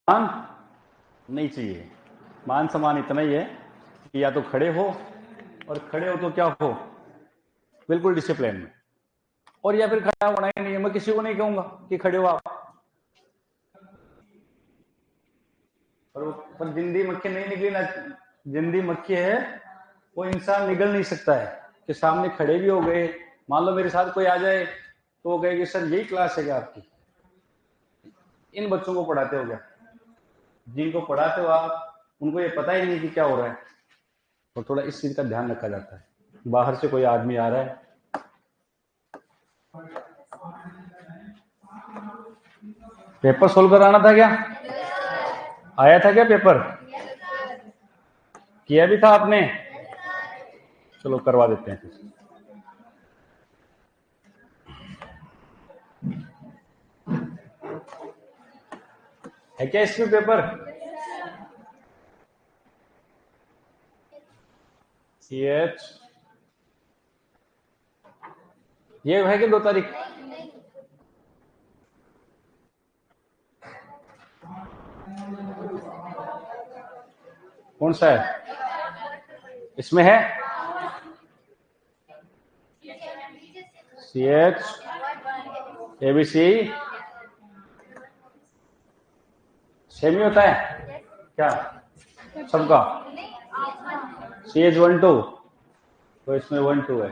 नहीं चाहिए। मान सम्मान इतना ही है कि या तो खड़े हो, और खड़े हो तो क्या हो, बिल्कुल डिसिप्लिन में, और या फिर खड़ा होना ही नहीं है। मैं किसी को नहीं कहूंगा कि खड़े हो आप, पर जिंदी मक्खी नहीं निकली ना, जिंदी मक्खी है वो इंसान निगल नहीं सकता है कि सामने खड़े भी हो गए। मान लो मेरे साथ कोई आ जाए तो वो कहेगी सर यही क्लास है क्या आपकी, इन बच्चों को पढ़ाते हो क्या, जिनको पढ़ाते हो आप उनको ये पता ही नहीं कि क्या हो रहा है। और थोड़ा इस चीज का ध्यान रखा जाता है। बाहर से कोई आदमी आ रहा है, पेपर सोल्व कराना था क्या, आया था क्या पेपर, किया भी था आपने, चलो करवा देते हैं। है क्या इसमें पेपर, CH ये है कि 2 तारीख, कौन सा है इसमें है, CH ABC सेम ही होता है क्या सबका, CH 1 2, तो इसमें 1 2 है।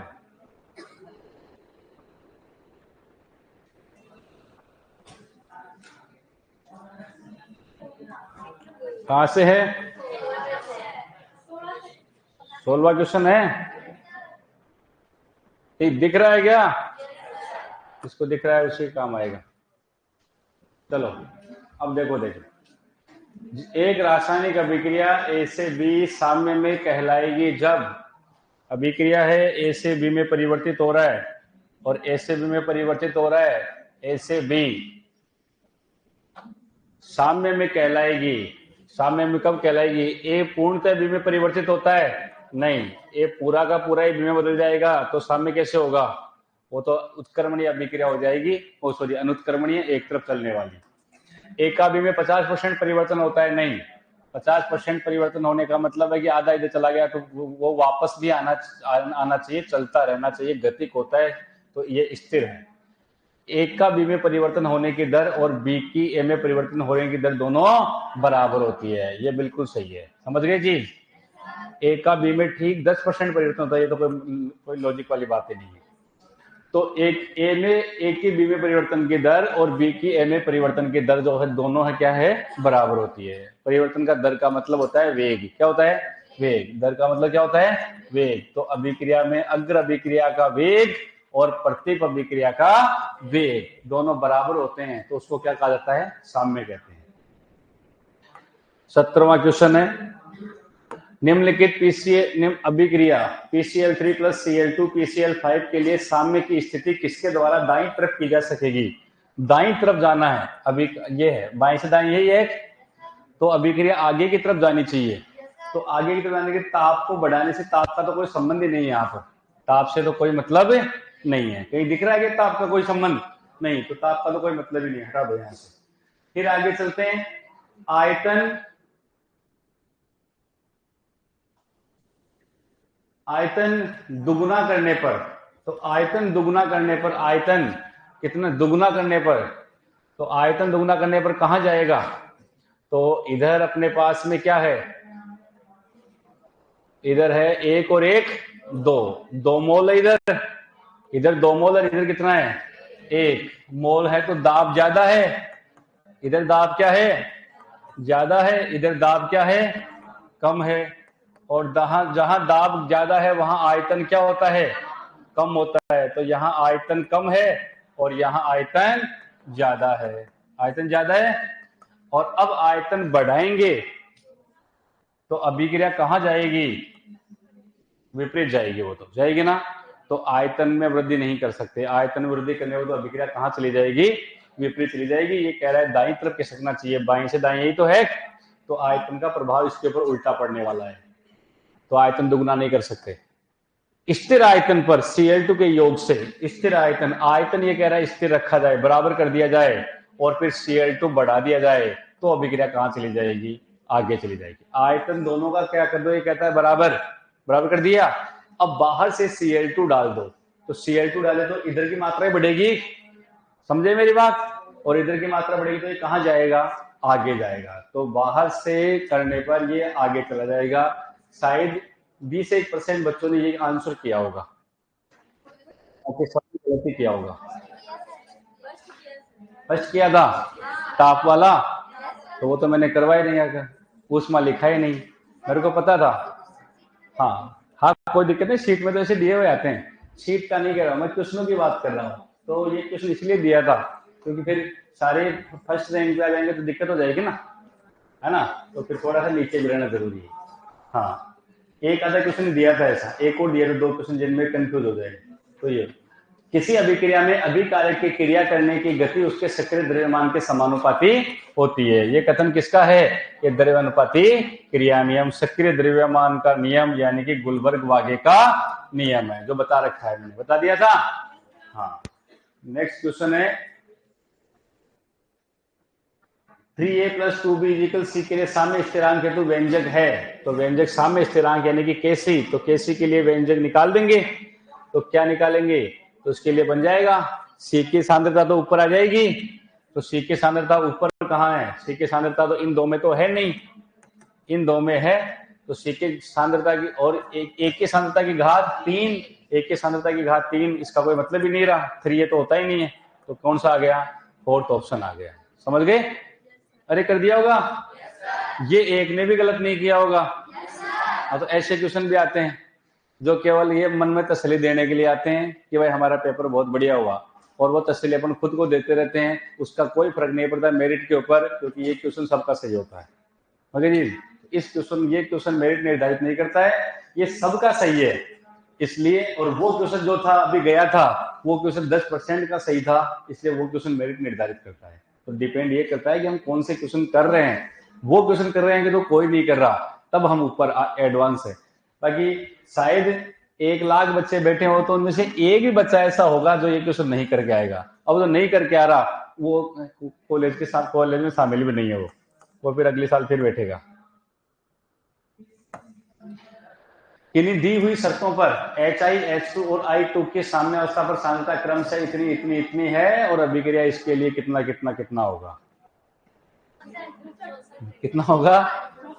कहां से है, 16वां क्वेश्चन है। ठीक दिख रहा है क्या, इसको दिख रहा है उसी काम आएगा। चलो अब देखो, एक रासायनिक अभिक्रिया A से B साम्य में कहलाएगी जब अभिक्रिया है A से B में परिवर्तित हो रहा है, और A से B में परिवर्तित हो रहा है A से B, साम्य में कहलाएगी। साम्य में कब कहलाएगी, A पूर्णतः B में परिवर्तित होता है, नहीं, A पूरा का पूरा ही B में बदल जाएगा तो साम्य कैसे होगा, वो तो उत्क्रमणीय अभिक्रिया हो जाएगी, वो सॉरी अनुत्क्रमणीय, एक तरफ चलने वाली। A का B में 50% परिवर्तन होता है, नहीं, 50% परिवर्तन होने का मतलब है कि आधा इधर चला गया तो वो वापस भी आना चाहिए, चलता रहना चाहिए, गतिक होता है, तो ये स्थिर है। A का B में परिवर्तन होने की दर और B की A में परिवर्तन होने की दर दोनों बराबर होती है, ये बिल्कुल सही है, समझ गए जी। A का B में ठीक 10% परिवर्तन होता है, ये तो कोई लॉजिक वाली बात ही नहीं है। तो एक A की B में परिवर्तन की दर और B की A में परिवर्तन की दर जो है दोनों है क्या है, बराबर होती है। परिवर्तन का दर का मतलब होता है वेग, क्या होता है, वेग। दर का मतलब क्या होता है, वेग। तो अभिक्रिया में अग्र अभिक्रिया का वेग और प्रत्येक अभिक्रिया का वेग दोनों बराबर होते हैं, तो उसको क्या कहा जाता है, साम्य कहते हैं। 17वां क्वेश्चन है, निम्नलिखित अभिक्रिया PCl3 प्लस Cl2 PCl5 के लिए साम्य की स्थिति किसके द्वारा दाईं तरफ की जा सकेगी। दाईं तरफ जाना है, अभी ये है बाएं से दाएं, यही है, तो अभिक्रिया आगे की तरफ जानी चाहिए। तो आगे की तरफ जाने के ताप को बढ़ाने से ताप का तो कोई संबंध ही नहीं है, यहाँ पर ताप से तो कोई मतलब नहीं है। कहीं दिख रहा है कि ताप का कोई संबंध नहीं, तो ताप का तो कोई मतलब ही नहीं, हटा दो यहाँ से। फिर आगे चलते हैं, आयतन दुगुना करने पर, तो आयतन दुगुना करने पर, आयतन कितना दुगुना करने पर, तो आयतन दुगुना करने पर कहां जाएगा, तो इधर अपने पास में क्या है, इधर है 1 और 1 2 मोल है इधर, इधर 2 मोल है, इधर कितना है 1 मोल है, तो दाब ज्यादा है, इधर दाब क्या है, ज्यादा है, इधर दाब क्या है, कम है। और जहां दाब ज्यादा है वहां आयतन क्या होता है, कम होता है, तो यहाँ आयतन कम है और यहाँ आयतन ज्यादा है, आयतन ज्यादा है। और अब आयतन बढ़ाएंगे तो अभिक्रिया कहां जाएगी, विपरीत जाएगी, वो तो जाएगी ना, तो आयतन में वृद्धि नहीं कर सकते, आयतन में वृद्धि करने को तो अभिक्रिया कहां चली जाएगी, विपरीत चली जाएगी। ये कह रहा है दाईं तरफ खिसकना चाहिए, बाएं से दाएं, यही तो है, तो आयतन का प्रभाव इसके ऊपर उल्टा पड़ने वाला है, तो आयतन दुगुना नहीं कर सकते। स्थिर आयतन पर Cl2 के योग से स्थिर आयतन, आयतन ये कह रहा है स्थिर रखा जाए, बराबर कर दिया जाए, और फिर Cl2 बढ़ा दिया जाए, तो अभिक्रिया कहाँ चली जाएगी, आगे चली जाएगी। आयतन दोनों का क्या कर दो, ये कहता है बराबर, बराबर कर दिया। अब बाहर से Cl2 डाल दो, तो Cl2 डाले तो इधर की मात्रा बढ़ेगी, समझे मेरी बात, और इधर की मात्रा बढ़ेगी तो ये कहाँ जाएगा, आगे जाएगा। तो बाहर से करने पर ये आगे चला जाएगा। शायद 20% बच्चों ने ये आंसर किया होगा, सबने गलती किया होगा। फर्स्ट किया था टॉप वाला, तो वो तो मैंने करवाया नहीं, आकर उसमें लिखा ही नहीं, मेरे को पता था। हाँ हाँ, कोई दिक्कत नहीं, शीट में तो ऐसे दिए हुए आते हैं, शीट का नहीं कह रहा हूँ मैं, क्वेश्चनों की बात कर रहा हूँ। तो ये क्वेश्चन इसलिए दिया था क्योंकि फिर सारे फर्स्ट रैंक पे आ जाएंगे तो दिक्कत हो जाएगी ना, है ना, तो फिर थोड़ा सा नीचे भी रहना जरूरी है। हाँ, एक आधा क्वेश्चन दिया था ऐसा, एक और दिया था, 2 क्वेश्चन जिनमें कंफ्यूज हो जाएंगे। तो ये किसी अभिक्रिया में अभिकारक की क्रिया करने की गति उसके सक्रिय द्रव्यमान के समानुपाती होती है। ये कथन किसका है, ये द्रव्यानुपाती क्रिया नियम, सक्रिय द्रव्यमान का नियम, यानी कि गुलबर्ग वागे का नियम है, जो बता रखा है, मैंने बता दिया था। हाँ, नेक्स्ट क्वेश्चन है 3a + 2b = c के लिए साम्य स्थिरांक हेतु व्यंजक है। तो व्यंजक साम्य स्थिरांक यानी कि केसी, तो केसी के लिए व्यंजक निकाल देंगे। तो क्या निकालेंगे, तो उसके लिए बन जाएगा सी की सांद्रता तो ऊपर आ जाएगी, तो सी की सांद्रता ऊपर कहाँ है, सी की सांद्रता तो इन दो में तो है नहीं, इन दो में है, तो सी की सांद्रता की और एक की सांद्रता की घात 3, एक की सांद्रता की घात 3, इसका कोई मतलब ही नहीं रहा, 3 ये तो होता ही नहीं है, तो कौन सा आ गया, 4th ऑप्शन आ गया। समझ गए, अरे कर दिया होगा, ये एक ने भी गलत नहीं किया होगा। तो ऐसे क्वेश्चन भी आते हैं जो केवल ये मन में तसल्ली देने के लिए आते हैं कि भाई हमारा पेपर बहुत बढ़िया हुआ, और वो तसल्ली अपन खुद को देते रहते हैं, उसका कोई फर्क नहीं पड़ता मेरिट के ऊपर, क्योंकि ये क्वेश्चन सबका सही होता है। मगर जी इस क्वेश्चन, ये क्वेश्चन मेरिट निर्धारित नहीं करता है, ये सबका सही है इसलिए, और वो क्वेश्चन जो था अभी गया था वो क्वेश्चन 10% का सही था, इसलिए वो क्वेश्चन मेरिट निर्धारित करता है। तो डिपेंड ये करता है कि हम कौन से क्वेश्चन कर रहे हैं, वो क्वेश्चन कर रहे हैं कि तो कोई नहीं कर रहा, तब हम ऊपर एडवांस है। बाकी शायद 1 लाख बच्चे बैठे हो तो उनमें से एक भी बच्चा ऐसा होगा जो ये क्वेश्चन नहीं करके आएगा। अब जो नहीं करके आ रहा वो कॉलेज के साथ, कॉलेज में शामिल भी नहीं है, वो फिर अगले साल फिर बैठेगा। किन्हीं दी हुई शर्तों पर HI, H2 और I2 के साम्य अवस्था पर सांद्रता क्रम से इतनी इतनी इतनी है, और अभिक्रिया इसके लिए कितना कितना कितना होगा, कितना होगा।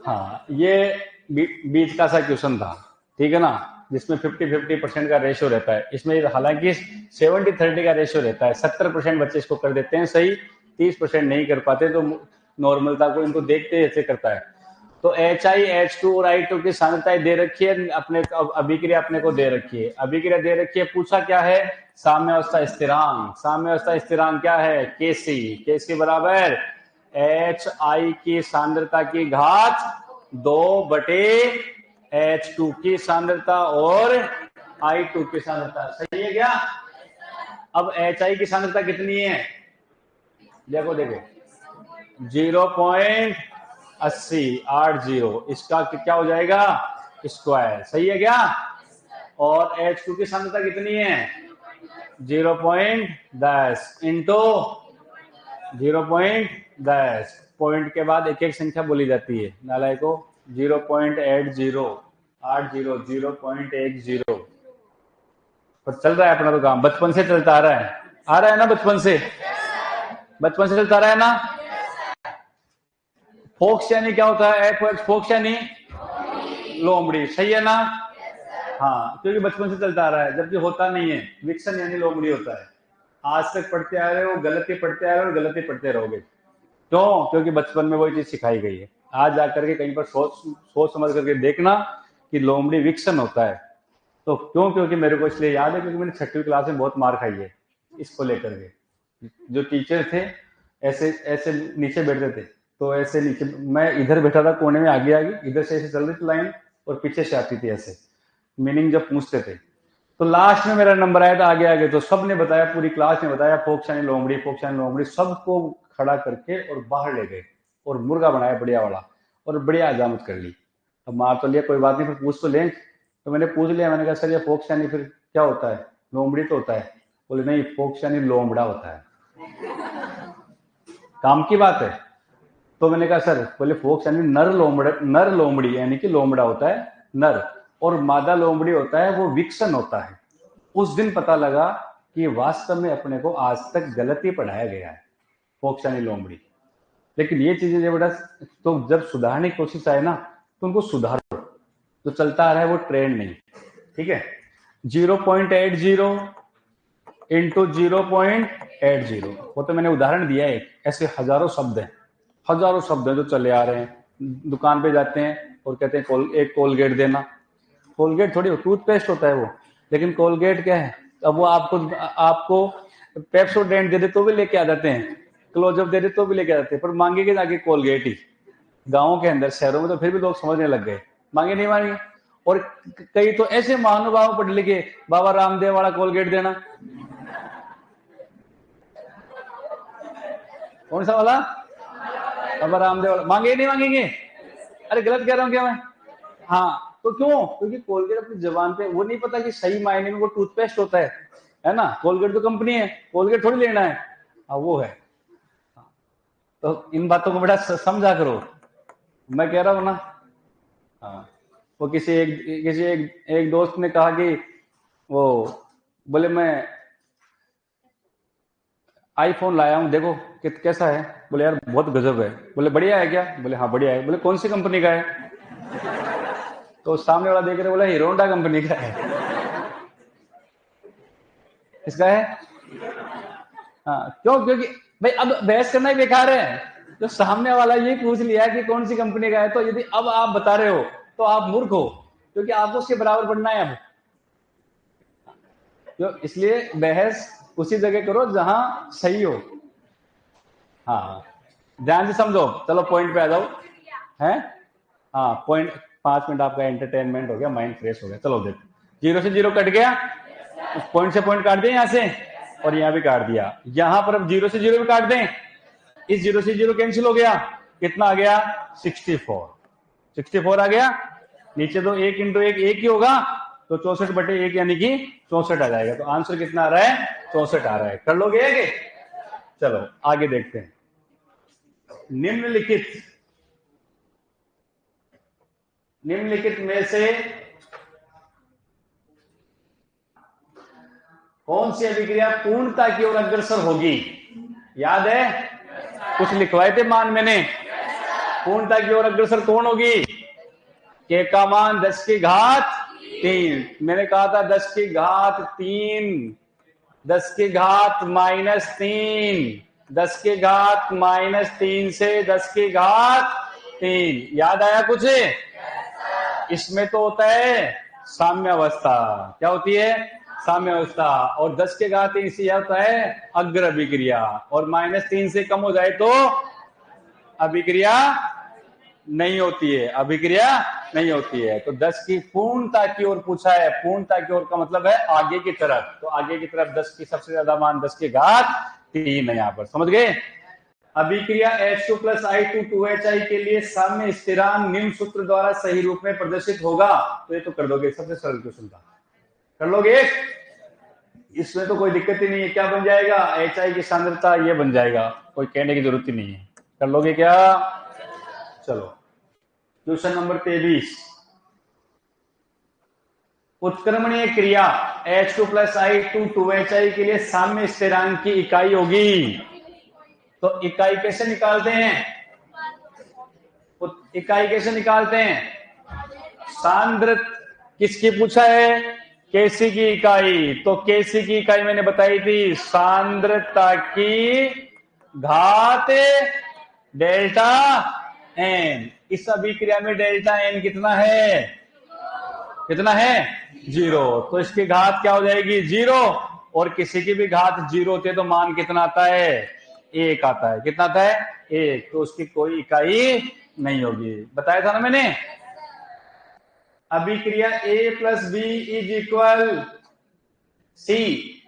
हाँ, ये बीच का सा क्वेश्चन था, ठीक है ना, जिसमें 50-50% का रेशियो रहता है। इसमें हालांकि 70-30 का रेशियो रहता है, 70% बच्चे इसको कर देते हैं सही, 30% नहीं कर पाते, तो नॉर्मलता को इनको देखते ऐसे करता है। तो HI, H2 और I2 की सांद्रताएं दे रखी है अपने, अभिक्रिया अपने को दे रखी है, अभिक्रिया दे रखी है, पूछा क्या है, साम्यावस्था स्थिरांक। साम्यावस्था स्थिरांक क्या है, Kc, Kc बराबर HI की सांद्रता की घात 2/H2 की सांद्रता और I2 की सांद्रता। सही है क्या। अब HI की सांद्रता कितनी है, देखो देखो 0.80, इसका क्या हो जाएगा, स्क्वायर। सही है क्या। और H2 की सांद्रता कितनी है, 0.10 इंटू 0.10, पॉइंट के बाद एक एक संख्या बोली जाती है नालायक को, 0.80, 0.10 पर चल रहा है अपना तो काम, बचपन से चलता आ रहा है ना, बचपन से चलता रहा है ना। फोक्स यानी क्या होता है, फोक्स यानी लोमड़ी, सही है ना। हाँ, क्योंकि बचपन से चलता आ रहा है, जबकि होता नहीं है, विक्सन यानी लोमड़ी होता है। आज तक पढ़ते आ रहे हो, गलती पढ़ते आ रहे हो, गलती पढ़ते रहोगे, क्यों, क्योंकि बचपन में वही चीज सिखाई गई है। आज जाकर के कहीं पर सोच समझ करके देखना कि लोमड़ी विक्सन होता है, तो क्यों, क्योंकि मेरे को इसलिए याद है क्योंकि मैंने 6वीं क्लास में बहुत मार खाई है इसको लेकर के। जो टीचर थे ऐसे ऐसे नीचे बैठते थे, तो ऐसे नीचे मैं इधर बैठा था कोने में, आगे इधर से ऐसे चल रही थी लाइन, और पीछे से आती थी ऐसे, मीनिंग जब पूछते थे, तो लास्ट में मेरा नंबर आया था आगे, तो सबने बताया, पूरी क्लास ने बताया फोक्सानी लोमड़ी, फोक्सानी लोमड़ी, सबको खड़ा करके और बाहर ले गए और मुर्गा बनाया बढ़िया वाला, और बढ़िया हजामत कर ली। अब मार तो लिया, कोई बात नहीं, फिर पूछ तो लें। तो मैंने पूछ लिया, मैंने कहा सर ये फोक्सानी फिर क्या होता है, लोमड़ी तो होता है। बोले नहीं, फोक्सानी लोमड़ा होता है। काम की बात है, तो मैंने कहा सर, बोले फोक्स यानी नर लोमड़ी यानी कि लोमड़ा होता है नर, और मादा लोमड़ी होता है वो विक्सन होता है। उस दिन पता लगा कि वास्तव में अपने को आज तक गलत ही पढ़ाया गया है, फोक्स यानी लोमड़ी। लेकिन ये चीजें जबरदस्त, तो जब सुधारने की कोशिश आए ना तो उनको सुधारो। जो चलता आ रहा है वो ट्रेंड नहीं, ठीक है। 0.80 इंटू 0.80, वो तो मैंने उदाहरण दिया है। ऐसे हजारों शब्द हैं, हजारों शब्द हैं जो चले आ रहे हैं। दुकान पे जाते हैं और कहते हैं एक कोलगेट देना। कोलगेट थोड़ी टूथपेस्ट होता है वो, लेकिन कोलगेट क्या है? अब वो आपको पेप्सोडेंट दे दे तो भी लेके आ जाते हैं, क्लोजअप दे दे तो भी लेके आ जाते हैं, पर मांगेंगे जाके कोलगेट ही। गाँव के अंदर, शहरों में तो फिर भी लोग समझने लग गए, मांगे नहीं मांगे। और कई तो ऐसे महानुभाव पढ़ लिखे, बाबा रामदेव वाला कोलगेट देना। कौन सा वाला? बाबा रामदेव वाला। मांगे नहीं मांगेंगे? अरे गलत कह रहा हूं क्या मैं? हाँ, तो क्यों? क्योंकि कोलगेट अपनी जबान पे, वो नहीं पता कि सही मायने में वो टूथपेस्ट होता है ना। कोलगेट तो कंपनी है, कोलगेट थोड़ी लेना है। हाँ वो है। तो इन बातों को बड़ा समझा करो, मैं कह रहा हूं ना। हाँ, वो एक दोस्त ने कहा कि वो, बोले मैं आईफोन लाया हूं, देखो कि कैसा है। बोले यार बहुत गजब है। बोले बढ़िया है क्या? बोले हाँ बढ़िया है। बोले कौन सी कंपनी का है? तो सामने वाला देख रहे, बोला हीरो होंडा कंपनी का है। इसका है। हाँ, क्यों? क्योंकि भाई अब बहस करना ही बेकार है। जो सामने वाला ये पूछ लिया कि कौन सी कंपनी का है, तो यदि अब आप बता रहे हो तो आप मूर्ख हो, क्योंकि आपको उसके बराबर बनना है अब। तो इसलिए बहस उसी जगह करो जहां सही हो। हाँ, ध्यान से समझो। चलो पॉइंट पे आ जाओ। है हाँ, पॉइंट। 5 मिनट आपका एंटरटेनमेंट हो गया, माइंड फ्रेश हो गया। चलो देख, 0 से 0 कट गया, उस पॉइंट से पॉइंट काट दिया यहाँ से, और यहाँ भी काट दिया। यहाँ पर अब 0 से 0 भी काट दें, इस 0 से 0 कैंसिल हो गया। कितना आ गया? 64। 64 आ गया। नीचे तो 1 इंटू 1 1 ही होगा, तो 64/1 यानी कि 64 आ जाएगा। तो आंसर कितना आ रहा है? 64 आ रहा है। कर लोगे आगे? चलो आगे देखते हैं। निम्नलिखित में से कौन सी अभिक्रिया पूर्णता की ओर अग्रसर होगी? याद है? कुछ लिखवाए थे मान मैंने। पूर्णता की ओर अग्रसर कौन होगी? के का मान 10 की घात 3। मैंने कहा था 10 की घात 3, 10 की घात -3, 10 की घात -3 से 10 की घात 3। याद आया कुछ? इसमें तो होता है साम्य अवस्था। क्या होती है? साम्य अवस्था। और 10 के घात 3 से होता है अग्र अभिक्रिया, और -3 से कम हो जाए तो अभिक्रिया नहीं होती है, अभिक्रिया नहीं होती है। तो 10 की पूर्णता की ओर पूछा है। पूर्णता की ओर का मतलब है आगे की तरफ। तो आगे की तरफ 10 की सबसे ज्यादा मान 10 की घात 3 है। यहां पर समझ गए? अभिक्रिया H2 + I2 2HI के लिए साम्य स्थिरांक निम्न सूत्र द्वारा सही रूप में प्रदर्शित होगा। तो ये तो कर दोगे, सबसे सरल क्वेश्चन था, कर लोगे। इसमें तो कोई दिक्कत ही नहीं है। क्या बन जाएगा? HI की सांद्रता ये बन जाएगा, कोई कहने की जरूरत ही नहीं है। कर लोगे क्या? चलो क्वेश्चन नंबर 23। उत्क्रमणीय क्रिया H2 + I2 2HI के लिए साम्य स्थिरांक की इकाई होगी। तो इकाई कैसे निकालते हैं? इकाई कैसे निकालते हैं? सांद्र किसकी पूछा है? केसी की इकाई। तो केसी की इकाई मैंने बताई थी, सांद्रता की घात डेल्टा एन। इस अभिक्रिया में डेल्टा एन कितना है? कितना है? 0। तो इसकी घात क्या हो जाएगी? 0। और किसी की भी घात 0 होती है तो मान कितना आता है? 1 आता है। कितना आता है? 1। तो उसकी कोई इकाई नहीं होगी। बताया था ना मैंने। अभिक्रिया A + B = C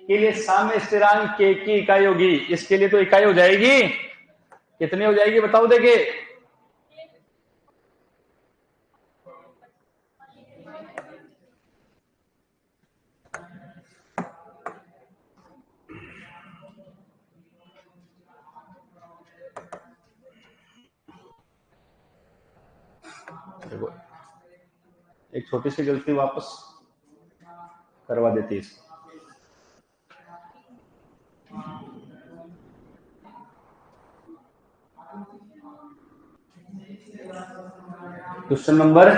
के लिए साम्य स्थिरांक K की इकाई होगी। इसके लिए तो इकाई हो जाएगी, कितनी हो जाएगी बताओ देखे। देखो एक छोटी सी गलती वापस करवा देती है इसको। क्वेश्चन नंबर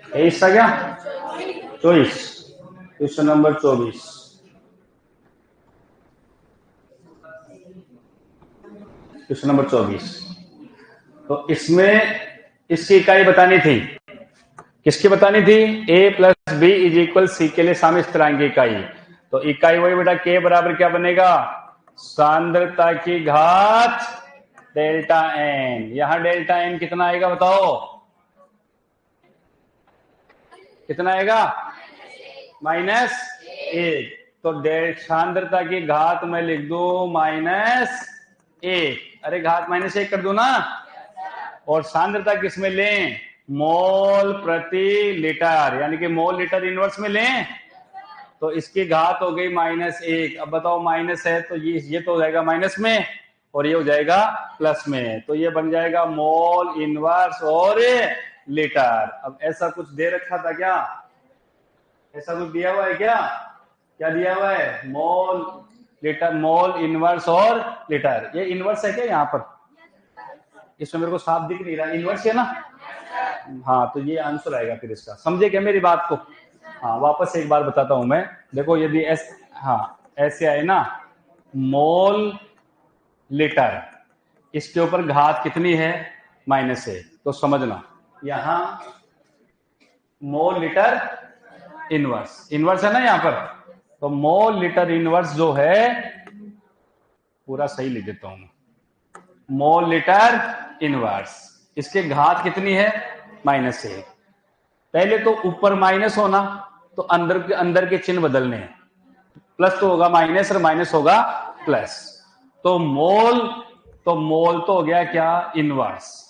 23 था क्या? 24। Question number 24। Question number 24। तो इसमें इसकी इकाई बतानी थी। किसकी बतानी थी? a plus b is equal c के लिए साम्य स्थिरांक की इकाई। तो इकाई वही बेटा k बराबर क्या बनेगा? सांद्रता की घात डेल्टा n। यहां डेल्टा n कितना आएगा बताओ? कितना आएगा? -1। तो सांद्रता की घात मैं लिख दू -1। अरे घात -1 कर दू ना। और सांद्रता किसमें लें? मोल प्रति लीटर, यानी कि मोल लीटर इनवर्स में लें। तो इसकी घात हो गई -1। अब बताओ माइनस है तो ये तो हो जाएगा माइनस में और ये हो जाएगा प्लस में। तो ये बन जाएगा मोल इनवर्स और लीटर। अब ऐसा कुछ दे रखा था क्या? ऐसा कुछ दिया हुआ है क्या? क्या दिया हुआ है? मोल लीटर, मोल इनवर्स और लीटर। ये इनवर्स है क्या यहाँ पर? इसमें मेरे को साफ दिख नहीं रहा। इनवर्स है ना? हाँ, तो ये आंसर आएगा फिर इसका। समझे क्या मेरी बात को? हाँ, वापस एक बार बताता हूं मैं। देखो यदि ऐसे आए ना, मोल लीटर, इसके ऊपर घात कितनी है? -1। तो समझना यहां मोल लीटर इनवर्स, इनवर्स है ना यहाँ पर। तो मोल लीटर इनवर्स जो है, पूरा सही लिख देता हूं, मोल लीटर इनवर्स, इसके घात कितनी है? -1। पहले तो ऊपर माइनस होना, तो अंदर के चिन्ह बदलने हैं। प्लस तो होगा माइनस और माइनस होगा प्लस। तो मोल तो हो गया क्या? इनवर्स।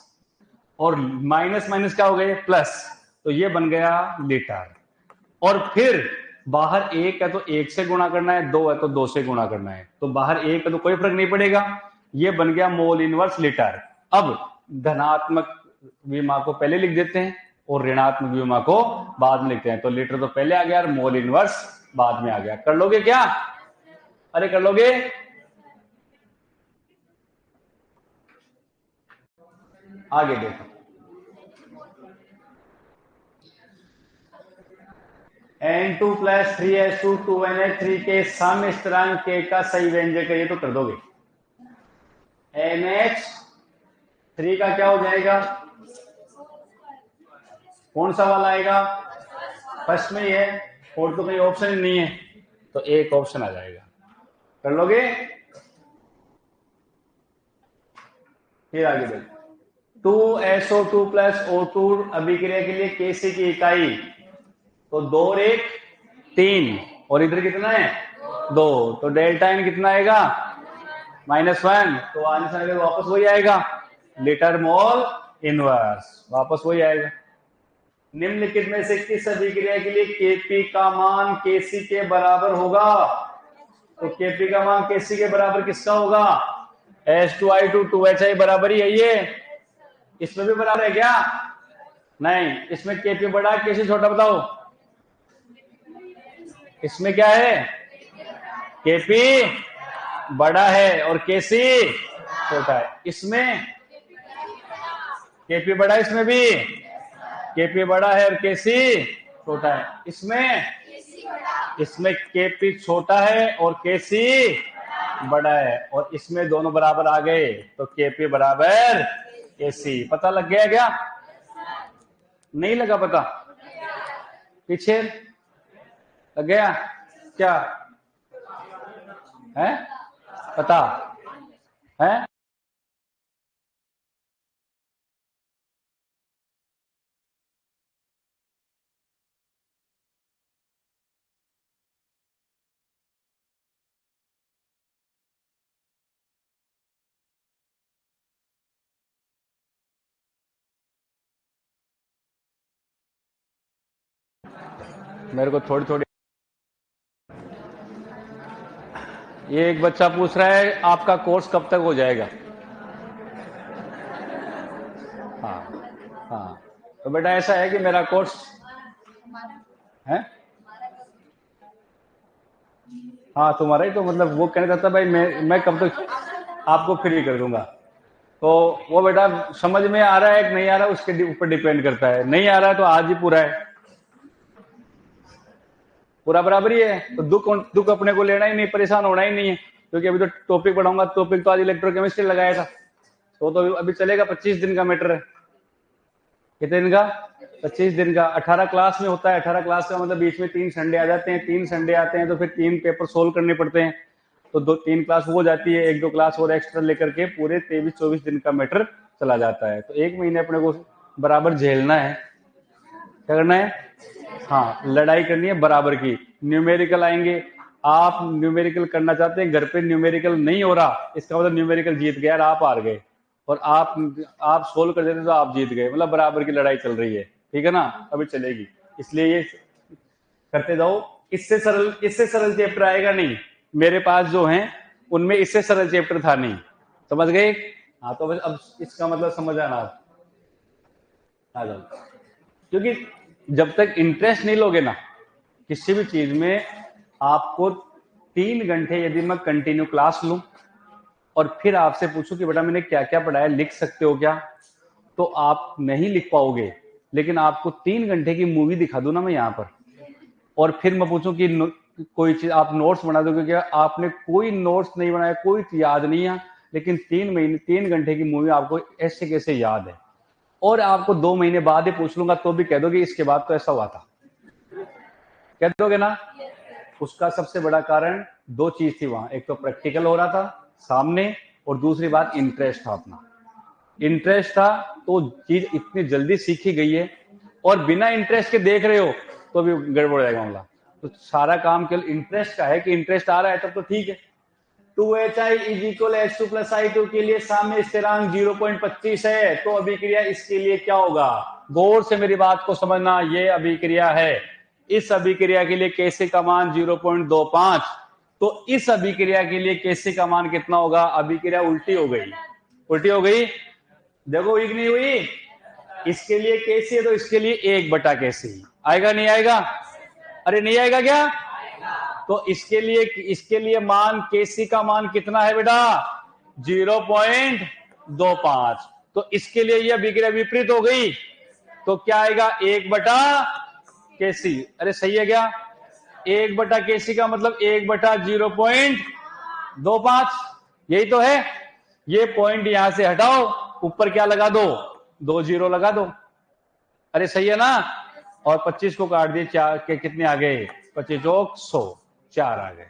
और माइनस माइनस क्या हो गए? प्लस। तो ये बन गया लीटर। और फिर बाहर 1 है तो 1 से गुणा करना है, 2 है तो 2 से गुणा करना है। तो बाहर 1 है तो कोई फर्क नहीं पड़ेगा। ये बन गया मोल इनवर्स लीटर। अब धनात्मक विमा को पहले लिख देते हैं और ऋणात्मक विमा को बाद में लिखते हैं। तो लीटर तो पहले आ गया और मोल इनवर्स बाद में आ गया। कर लोगे क्या? अरे कर लोगे? आगे देखो, N2 + 3S2 2NH3 के साम्य स्थिरांक k का सही व्यंजक है। ये तो कर दोगे। NH3 का क्या हो जाएगा? कौन सा वाला आएगा? फर्स्ट में ही है और तो कहीं ऑप्शन नहीं है, तो एक ऑप्शन आ जाएगा। कर लोगे? फिर आगे देखो, 2SO2 + O2 अभिक्रिया के लिए Kc की इकाई, तो 2 और 1 3, और इधर कितना है? 2। तो डेल्टा n कितना आएगा? -1। तो आंसर वापस वही आएगा, लीटर मोल इनवर्स, वापस वही आएगा। निम्नलिखित में से किस अभिक्रिया के लिए Kp का मान Kc के बराबर होगा? तो Kp का मान Kc के बराबर किसका होगा? H2I2 2HI बराबर ही है ये। इसमें भी बराबर है क्या? नहीं, इसमें Kp बड़ा है, Kc छोटा। बताओ इसमें क्या है? Kp बड़ा है और Kc छोटा है। इसमें Kp बड़ा है, इसमें भी Kp बड़ा है और Kc छोटा है। इसमें Kp छोटा है और Kc बड़ा है, और इसमें दोनों बराबर आ गए, तो Kp बराबर Kc। पता लग गया क्या? नहीं लगा पता? पीछे लग गया क्या? है पता है? मेरे को थोड़ी थोड़ी, ये एक बच्चा पूछ रहा है आपका कोर्स कब तक हो जाएगा? हाँ, तो बेटा ऐसा है कि मेरा कोर्स है, हाँ तुम्हारा ही, तो मतलब वो कहना चाहता भाई मैं कब तक आपको फ्री कर दूंगा। तो वो बेटा समझ में आ रहा है कि नहीं आ रहा है उसके ऊपर डिपेंड करता है। नहीं आ रहा है तो आज ही पूरा है, पूरा बराबर ही है। तो दुख अपने को लेना ही नहीं, परेशान होना ही नहीं है, क्योंकि अभी तो टॉपिक पढ़ाऊंगा। टॉपिक तो आज इलेक्ट्रोकेमिस्ट्री लगाया था, तो अभी चलेगा। 25 दिन का मैटर है। कितने दिन का? 25 दिन का। 18 क्लास में होता है। 18 क्लास का मतलब बीच में 3 संडे आ जाते हैं। 3 संडे आते हैं तो फिर 3 पेपर सोल्व करने पड़ते हैं, तो 2-3 क्लास हो जाती है। 1-2 क्लास और एक्स्ट्रा लेकर के पूरे 23-24 दिन का मैटर चला जाता है। तो 1 महीने अपने को बराबर झेलना है। क्या करना है? हाँ, लड़ाई करनी है बराबर की। न्यूमेरिकल आएंगे, आप न्यूमेरिकल करना चाहते हैं, घर पे न्यूमेरिकल नहीं हो रहा, इसका मतलब न्यूमेरिकल जीत गया और आप हार गए। और आप सोल्व कर देते तो आप जीत गए, मतलब बराबर की लड़ाई चल रही है। ठीक है ना? अभी चलेगी, इसलिए ये करते जाओ। इससे सरल चैप्टर आएगा नहीं। मेरे पास जो हैं उनमें इससे सरल चैप्टर था नहीं। समझ गए? हाँ, तो बस अब इसका मतलब समझ आना आ जाओ। क्योंकि जब तक इंटरेस्ट नहीं लोगे ना किसी भी चीज में, आपको 3 घंटे यदि मैं कंटिन्यू क्लास लूं और फिर आपसे पूछूं कि बेटा मैंने क्या क्या पढ़ाया, लिख सकते हो क्या, तो आप नहीं लिख पाओगे। लेकिन आपको 3 घंटे की मूवी दिखा दूं ना मैं यहाँ पर, और फिर मैं पूछूं कि कोई चीज आप नोट्स बना दोगे क्या, आपने कोई नोट्स नहीं बनाया, कोई याद नहीं है, लेकिन 3 घंटे की मूवी आपको ऐसे कैसे याद है। और आपको 2 महीने बाद ही पूछ लूंगा तो भी कह दोगे इसके बाद तो ऐसा हुआ था, कह दोगे ना। उसका सबसे बड़ा कारण 2 चीज थी वहां। एक तो प्रैक्टिकल हो रहा था सामने, और दूसरी बात इंटरेस्ट था अपना। इंटरेस्ट था तो चीज इतनी जल्दी सीखी गई है, और बिना इंटरेस्ट के देख रहे हो तो भी गड़बड़ हो जाएगा मामला। तो सारा काम केवल इंटरेस्ट का है कि इंटरेस्ट आ रहा है तब तो ठीक है। 2hi is equal h2 plus i2 के लिए सामने स्थिरांक 0.25 है, तो अभिक्रिया इसके लिए क्या होगा? गौर से मेरी बात को समझना, ये अभिक्रिया है। इस अभिक्रिया के लिए केसी का मान 0.25, तो इस अभिक्रिया के लिए केसी का मान कितना होगा? अभिक्रिया उल्टी हो गई, उल्टी हो गई। देखो हुई कि नहीं हुई? इसके लिए केसी है तो इसके लिए 1/केसी आएगा, नहीं आएगा? अरे नहीं आएगा क्या? तो इसके लिए मान केसी का मान कितना है बेटा? 0.25। तो इसके लिए यह अभिक्रिया विपरीत हो गई, तो क्या आएगा? 1/केसी। अरे सही है क्या? 1/केसी का मतलब 1/0.25, यही तो है। ये पॉइंट यहां से हटाओ, ऊपर क्या लगा दो? 2 जीरो लगा दो। अरे सही है ना? और 25 को काट दिए, 4 के कितने आ गए? 25 चौक 100, 4 आ गए।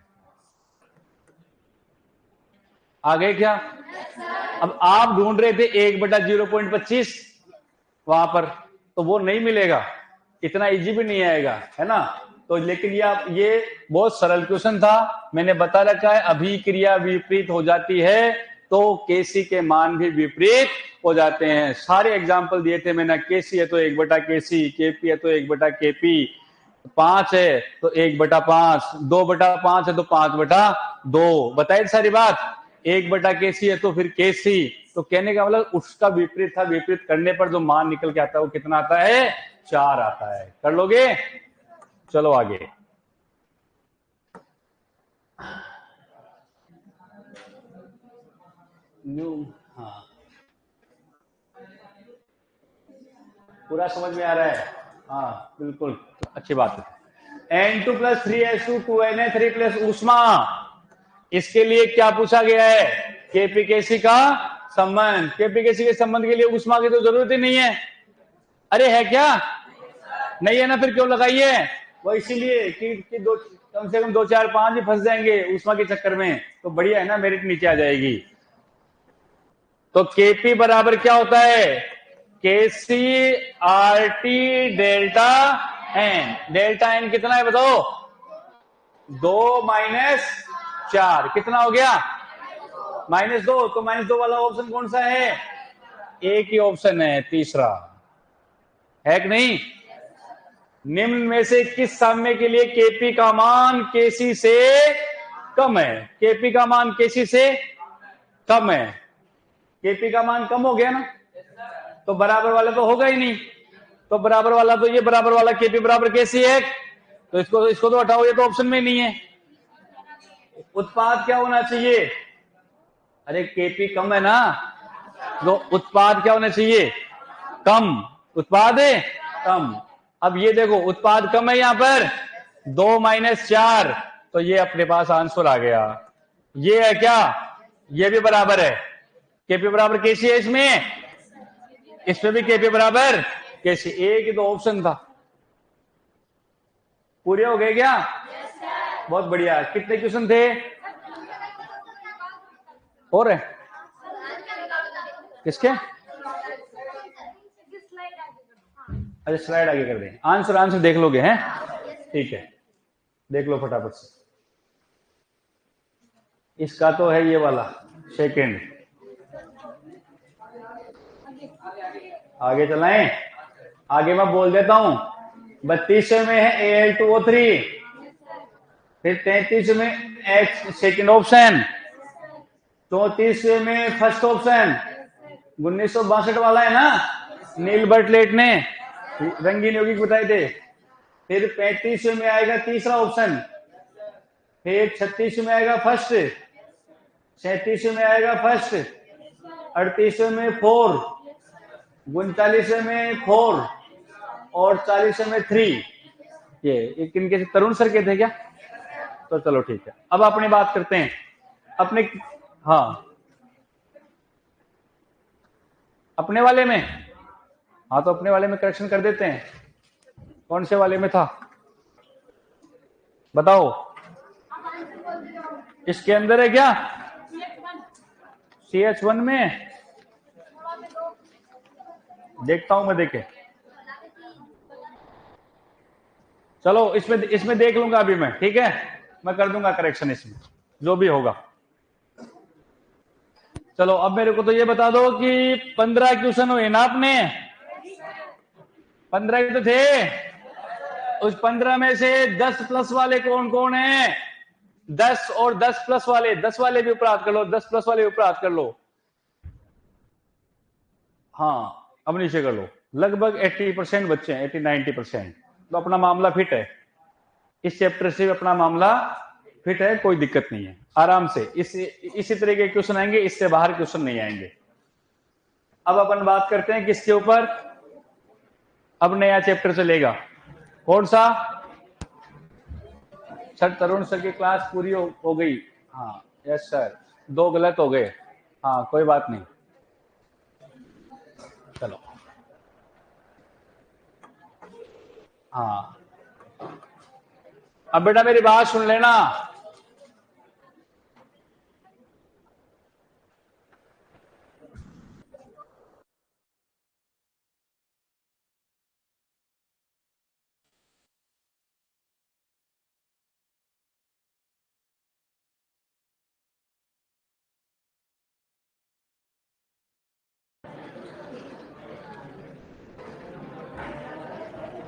आ गए क्या? अब आप ढूंढ रहे थे 1/0.25 वहां पर, तो वो नहीं मिलेगा, इतना इजी भी नहीं आएगा, है ना? तो लेकिन ये बहुत सरल क्वेश्चन था। मैंने बता रखा है अभिक्रिया विपरीत हो जाती है तो केसी के मान भी विपरीत हो जाते हैं। सारे एग्जाम्पल दिए थे मैंने। केसी है तो 1/केसी, केपी है तो 1/केपी, 5 है तो 1/5, 2/5 है तो 5/2, बताइए सारी बात। 1/केसी है तो फिर केसी, तो कहने का मतलब उसका विपरीत था। विपरीत करने पर जो मान निकल के आता है वो कितना आता है? 4 आता है। कर लोगे? चलो आगे। हाँ, पूरा समझ में आ रहा है? हाँ बिल्कुल, अच्छी बात है। N2 plus 3s2 2Na3 plus ऊष्मा, इसके लिए क्या पूछा गया है? केपीकेसी का संबंध। केपीकेसी के संबंध के लिए ऊष्मा की तो जरूरत ही नहीं है। अरे है क्या? नहीं है ना, फिर क्यों लगाई है? वो इसीलिए कि दो कम से कम 2 4 5 ही फंस जाएंगे ऊष्मा के चक्कर में, तो बढ़िया है ना, मेरिट नीचे आ जाएगी। तो केपी बराबर क्या होता है? KC R T delta N. Delta N कितना है बताओ? 2 - 4 कितना हो गया? -2। तो -2 वाला ऑप्शन कौन सा है? एक ही ऑप्शन है, तीसरा है कि नहीं? निम्न में से किस साम्य के लिए केपी का मान केसी से कम है? केपी का मान केसी से कम है। केपी का मान कम हो गया ना, तो बराबर वाला तो होगा ही नहीं। तो बराबर वाला तो ये बराबर वाला केपी बराबर कैसी है, तो इसको तो हटाओ, ये तो ऑप्शन में नहीं है। उत्पाद क्या होना चाहिए, अरे केपी कम है ना, तो उत्पाद क्या होना चाहिए, कम, उत्पाद है कम। अब ये देखो उत्पाद कम है यहां पर 2 - 4, तो ये अपने पास आंसर आ गया। ये है क्या, ये भी बराबर है, केपी बराबर कैसी है इसमें भी केपी बराबर कैसी, एक ही तो ऑप्शन था। पूरे हो गए क्या? बहुत बढ़िया। कितने क्वेश्चन थे और है किसके? अच्छा स्लाइड आगे कर दें, आंसर देख लोगे हैं, ठीक है देख लो फटाफट से। इसका तो है ये वाला सेकंड, आगे चलाएं, आगे मैं बोल देता हूं। 32 में है Al2O3, फिर 33 में H सेकंड ऑप्शन, 34 में फर्स्ट ऑप्शन, 1962 वाला है ना, नील बर्टलेट ने रंगीन यौगिक बताए थे। फिर 35 में आएगा तीसरा ऑप्शन, फिर 36 में आएगा फर्स्ट, 37 में आएगा फर्स्ट, 38 में 4, 39 में 4 और 40 में 3। ये किनके, तरुण सर के थे क्या? तो चलो ठीक है, अब अपनी बात करते हैं अपने, हाँ अपने वाले में, हाँ तो अपने वाले में करेक्शन कर देते हैं। कौन से वाले में था बताओ, इसके अंदर है क्या CH1 में, देखता हूं मैं, देखे चलो इसमें देख लूंगा अभी मैं, ठीक है मैं कर दूंगा करेक्शन इसमें जो भी होगा। चलो अब मेरे को तो ये बता दो कि 15 क्वेश्चन हुए ना आपने, 15 तो थे, उस 15 में से 10 प्लस वाले कौन कौन है, 10 और 10 प्लस वाले, 10 वाले भी ऊपर हाथ कर लो, 10 प्लस वाले ऊपर हाथ कर लो, हाँ अब नीचे कर लो। लगभग 80% बच्चे हैं, 80-90%, तो अपना मामला फिट है, इस चैप्टर से अपना मामला फिट है, कोई दिक्कत नहीं है, आराम से इसी तरह के क्वेश्चन आएंगे, इससे बाहर क्वेश्चन नहीं आएंगे। अब अपन बात करते हैं किसके ऊपर, अब नया चैप्टर चलेगा, कौन सा सर? तरुण सर की क्लास पूरी हो गई, हाँ यस सर, 2 गलत हो गए, हाँ कोई बात नहीं, चलो हाँ। अब बेटा मेरी बात सुन लेना,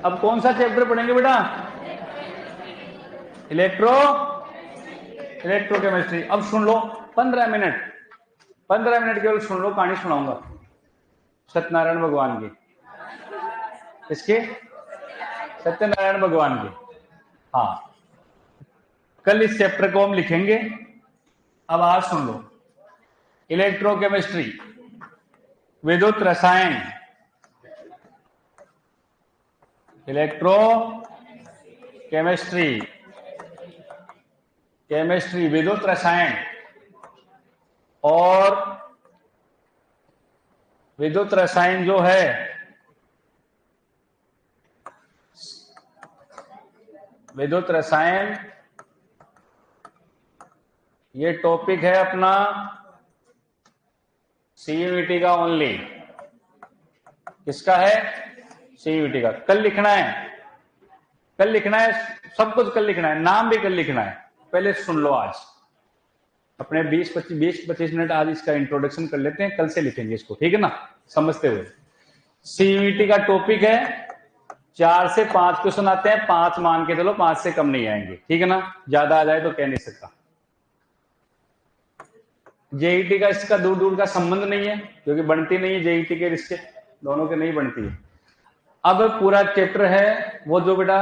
अब कौन सा चैप्टर पढ़ेंगे बेटा, इलेक्ट्रोकेमिस्ट्री। अब सुन लो 15 मिनट केवल सुन लो, कहानी सुनाऊंगा सत्यनारायण भगवान की, इसके सत्यनारायण भगवान की, हाँ कल इस चैप्टर को हम लिखेंगे। अब आज सुन लो, इलेक्ट्रोकेमिस्ट्री, विद्युत रसायन, इलेक्ट्रो केमिस्ट्री विद्युत रसायन, और विद्युत रसायन जो है विद्युत रसायन, ये टॉपिक है अपना CUET का ओनली, किसका है, CUET का। कल लिखना है सब कुछ, कल लिखना है, नाम भी कल लिखना है। पहले सुन लो आज अपने 20-25 मिनट आज इसका इंट्रोडक्शन कर लेते हैं, कल से लिखेंगे इसको, ठीक है ना, समझते हुए। CUET का टॉपिक है, 4 से 5 क्वेश्चन आते हैं, 5 मान के चलो, 5 से कम नहीं आएंगे, ठीक है ना, ज्यादा आ जाए तो कह नहीं सकता। JET का इसका दूर दूर का संबंध नहीं है, क्योंकि बनती नहीं है JET के रिश्ते, दोनों के नहीं बनती है। अब पूरा चैप्टर है वो जो बेटा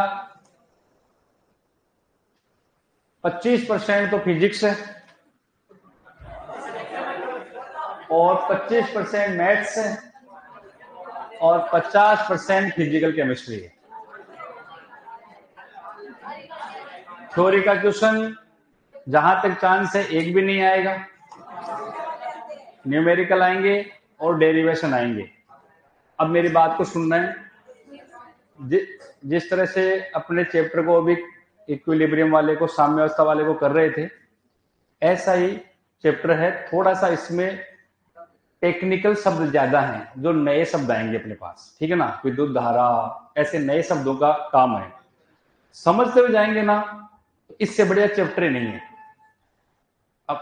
25% तो फिजिक्स है और 25% मैथ्स है और 50% फिजिकल केमिस्ट्री है। थ्योरी का क्वेश्चन जहां तक चांस है एक भी नहीं आएगा, न्यूमेरिकल आएंगे और डेरिवेशन आएंगे। अब मेरी बात को सुनना है, जिस तरह से अपने चैप्टर को अभी इक्विलिब्रियम वाले को, साम्यावस्था वाले को कर रहे थे, ऐसा ही चैप्टर है। थोड़ा सा इसमें टेक्निकल शब्द ज्यादा हैं, जो नए शब्द आएंगे अपने पास, ठीक है ना। विद्युत धारा, ऐसे नए शब्दों का काम है। समझते हुए जाएंगे ना, इससे बढ़िया चैप्टर ही नहीं है। अब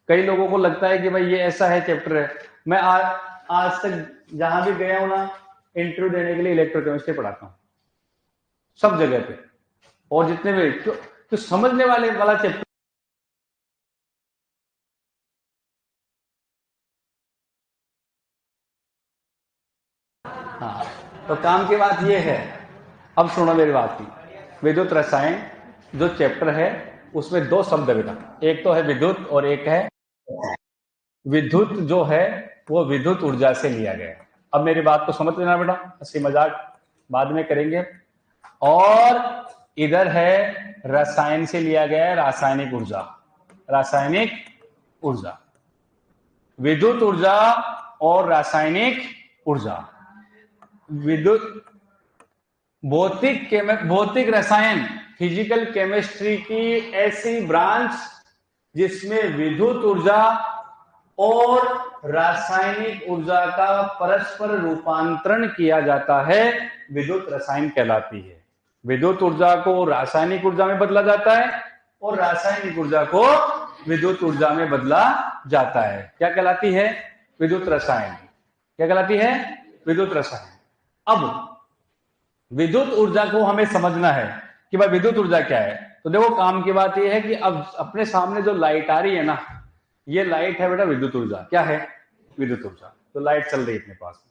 कई लोगों को लगता है कि भाई ये ऐसा है चैप्टर है। मैं आज तक जहां भी गया हूं ना, इंटरव्यू देने के लिए इलेक्ट्रोकेमिस्ट्री पढ़ाता हूं सब जगह पे, और जितने भी तो समझने वाला चैप्टर। हाँ, तो काम की बात ये है। अब सुनो मेरी बात की। विद्युत रसायन जो चैप्टर है उसमें दो शब्द है बेटा, एक तो है विद्युत और एक है विद्युत। जो है वो विद्युत ऊर्जा से लिया गया है। अब मेरी बात को समझ लेना बेटा, हंसी मजाक बाद में करेंगे। और इधर है रसायन से लिया गया है रासायनिक ऊर्जा। रासायनिक ऊर्जा, विद्युत ऊर्जा और रासायनिक ऊर्जा। विद्युत भौतिक रसायन, फिजिकल केमिस्ट्री की ऐसी ब्रांच जिसमें विद्युत ऊर्जा और रासायनिक ऊर्जा का परस्पर रूपांतरण किया जाता है, विद्युत रसायन कहलाती है। विद्युत ऊर्जा को रासायनिक ऊर्जा में बदला जाता है और रासायनिक ऊर्जा को विद्युत ऊर्जा में बदला जाता है। क्या कहलाती है? विद्युत रसायन। क्या कहलाती है? विद्युत रसायन। अब विद्युत ऊर्जा को हमें समझना है कि भाई विद्युत ऊर्जा क्या है। तो देखो, काम की बात यह है कि अब अपने सामने जो लाइट आ रही है ना, ये लाइट है बेटा विद्युत ऊर्जा। क्या है? विद्युत ऊर्जा। तो लाइट चल रही है अपने पास।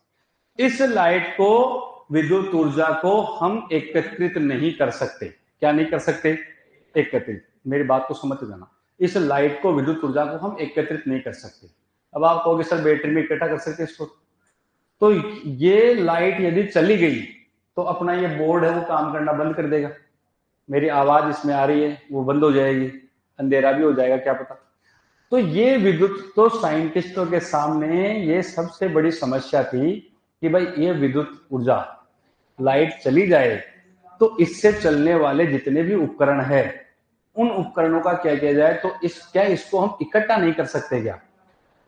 इस लाइट को, विद्युत ऊर्जा को हम एकत्रित नहीं कर सकते। क्या नहीं कर सकते? एकत्रित। मेरी बात को समझ जाना, इस लाइट को, विद्युत ऊर्जा को हम एकत्रित नहीं कर सकते। अब आप कहोगे सर बैटरी में इकट्ठा कर सकते इसको। तो ये लाइट यदि चली गई तो अपना ये बोर्ड है वो काम करना बंद कर देगा। मेरी आवाज इसमें आ रही है वो बंद हो जाएगी, अंधेरा भी हो जाएगा, क्या पता। तो ये विद्युत, तो साइंटिस्टों के सामने ये सबसे बड़ी समस्या थी कि भाई ये विद्युत ऊर्जा, लाइट चली जाए तो इससे चलने वाले जितने भी उपकरण है, उन उपकरणों का क्या किया जाए। तो क्या इसको हम इकट्ठा नहीं कर सकते क्या?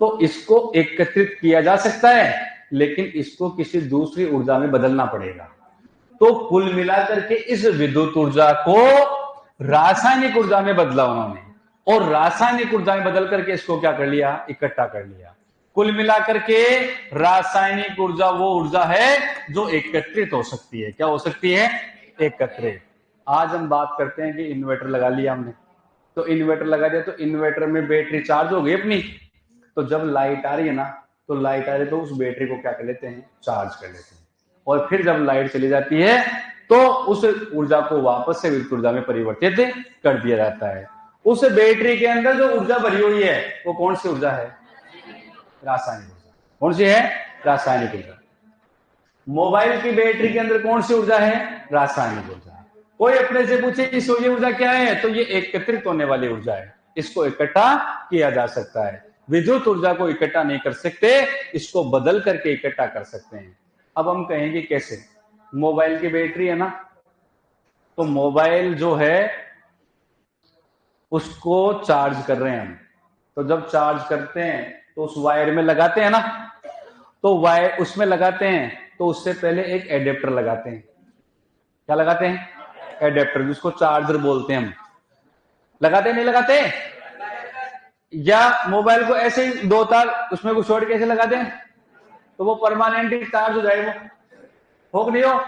तो इसको एकत्रित किया जा सकता है, लेकिन इसको किसी दूसरी ऊर्जा में बदलना पड़ेगा। तो कुल मिलाकर के इस विद्युत ऊर्जा को रासायनिक ऊर्जा में बदला उन्होंने, और रासायनिक ऊर्जा में बदल करके इसको क्या कर लिया? इकट्ठा कर लिया। कुल मिलाकर के रासायनिक ऊर्जा वो ऊर्जा है जो एकत्रित हो सकती है। क्या हो सकती है? एकत्रित। आज हम बात करते हैं कि इन्वर्टर लगा लिया हमने, तो इन्वर्टर लगा दिया, तो इन्वर्टर में बैटरी चार्ज हो गई अपनी। तो जब लाइट आ रही है ना, तो लाइट आ रही है तो उस बैटरी को क्या कर लेते हैं? चार्ज कर लेते हैं। और फिर जब लाइट चली जाती है तो उस ऊर्जा को वापस से विद्युत ऊर्जा में परिवर्तित कर दिया जाता है। उस बैटरी के अंदर जो ऊर्जा भरी हुई है वो कौन सी ऊर्जा है? रासायनिक ऊर्जा। कौन सी है? रासायनिक ऊर्जा। मोबाइल की बैटरी के अंदर कौन सी ऊर्जा है? रासायनिक ऊर्जा। कोई अपने से पूछे कि ये ऊर्जा क्या है, तो ये एकत्रित होने वाली ऊर्जा है, इसको इकट्ठा किया जा सकता है। विद्युत ऊर्जा को इकट्ठा नहीं कर सकते, इसको बदल करके इकट्ठा कर सकते हैं। अब हम कहेंगे कैसे? मोबाइल की बैटरी है ना, तो मोबाइल जो है उसको चार्ज कर रहे हैं हम। तो जब चार्ज करते हैं तो उस वायर में लगाते हैं ना, तो वायर उसमें लगाते हैं तो उससे पहले एक एडेप्टर लगाते हैं। क्या लगाते हैं? एडेप्टर, जिसको चार्जर बोलते हैं हम। लगाते नहीं लगाते? या मोबाइल को ऐसे ही दो तार उसमें कुछ छोड़ के ऐसे लगा दें तो वो परमानेंटली चार्ज हो जाएगा। हो कि नहीं हो?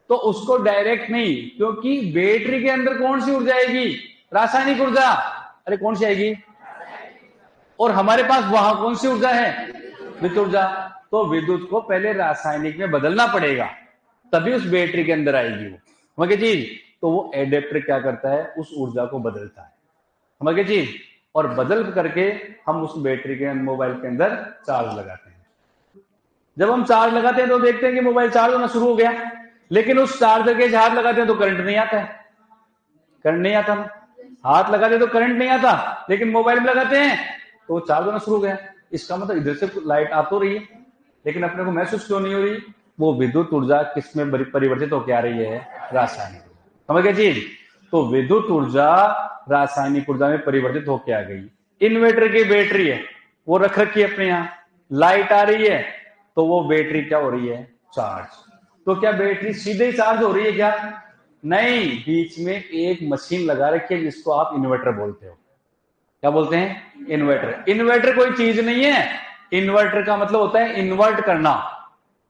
तो उसको डायरेक्ट नहीं, क्योंकि बैटरी के अंदर कौन सी ऊर्जा आएगी? रासायनिक ऊर्जा। अरे कौन सी आएगी? और हमारे पास वहां कौन सी ऊर्जा है? विद्युत ऊर्जा। तो विद्युत को पहले रासायनिक में बदलना पड़ेगा, तभी उस बैटरी के अंदर आएगी वो, समझ गए चीज। तो वो एडेप्टर क्या करता है, उस ऊर्जा को बदलता है, समझ गए चीज, और बदल करके हम उस बैटरी के मोबाइल के अंदर चार्ज लगाते हैं। जब हम चार्ज लगाते हैं तो देखते हैं कि मोबाइल चार्ज होना शुरू हो गया, लेकिन उस चार्जर के हाथ लगाते हैं तो करंट नहीं आता है, करंट नहीं आता ना, हाथ लगाते हैं तो करंट नहीं आता, लेकिन मोबाइल में लगाते हैं तो चार्ज होना शुरू हो गया। इसका मतलब इधर से लाइट आ तो रही है, लेकिन अपने को महसूस क्यों नहीं हो रही, वो विद्युत ऊर्जा किसमें परिवर्तित होकर आ रही है, रासायनिक, समझ गए चीज। तो विद्युत ऊर्जा रासायनिक ऊर्जा में परिवर्तित होकर आ गई। इन्वर्टर की बैटरी है, वो रख रखी है अपने यहां, लाइट आ रही है तो वो बैटरी क्या हो रही है, चार्ज। तो क्या बैटरी सीधे ही चार्ज हो रही है क्या, नहीं, बीच में एक मशीन लगा रखी है जिसको आप इन्वर्टर बोलते हो। क्या बोलते हैं, इन्वर्टर। इन्वर्टर कोई चीज नहीं है, इन्वर्टर का मतलब होता है इन्वर्ट करना,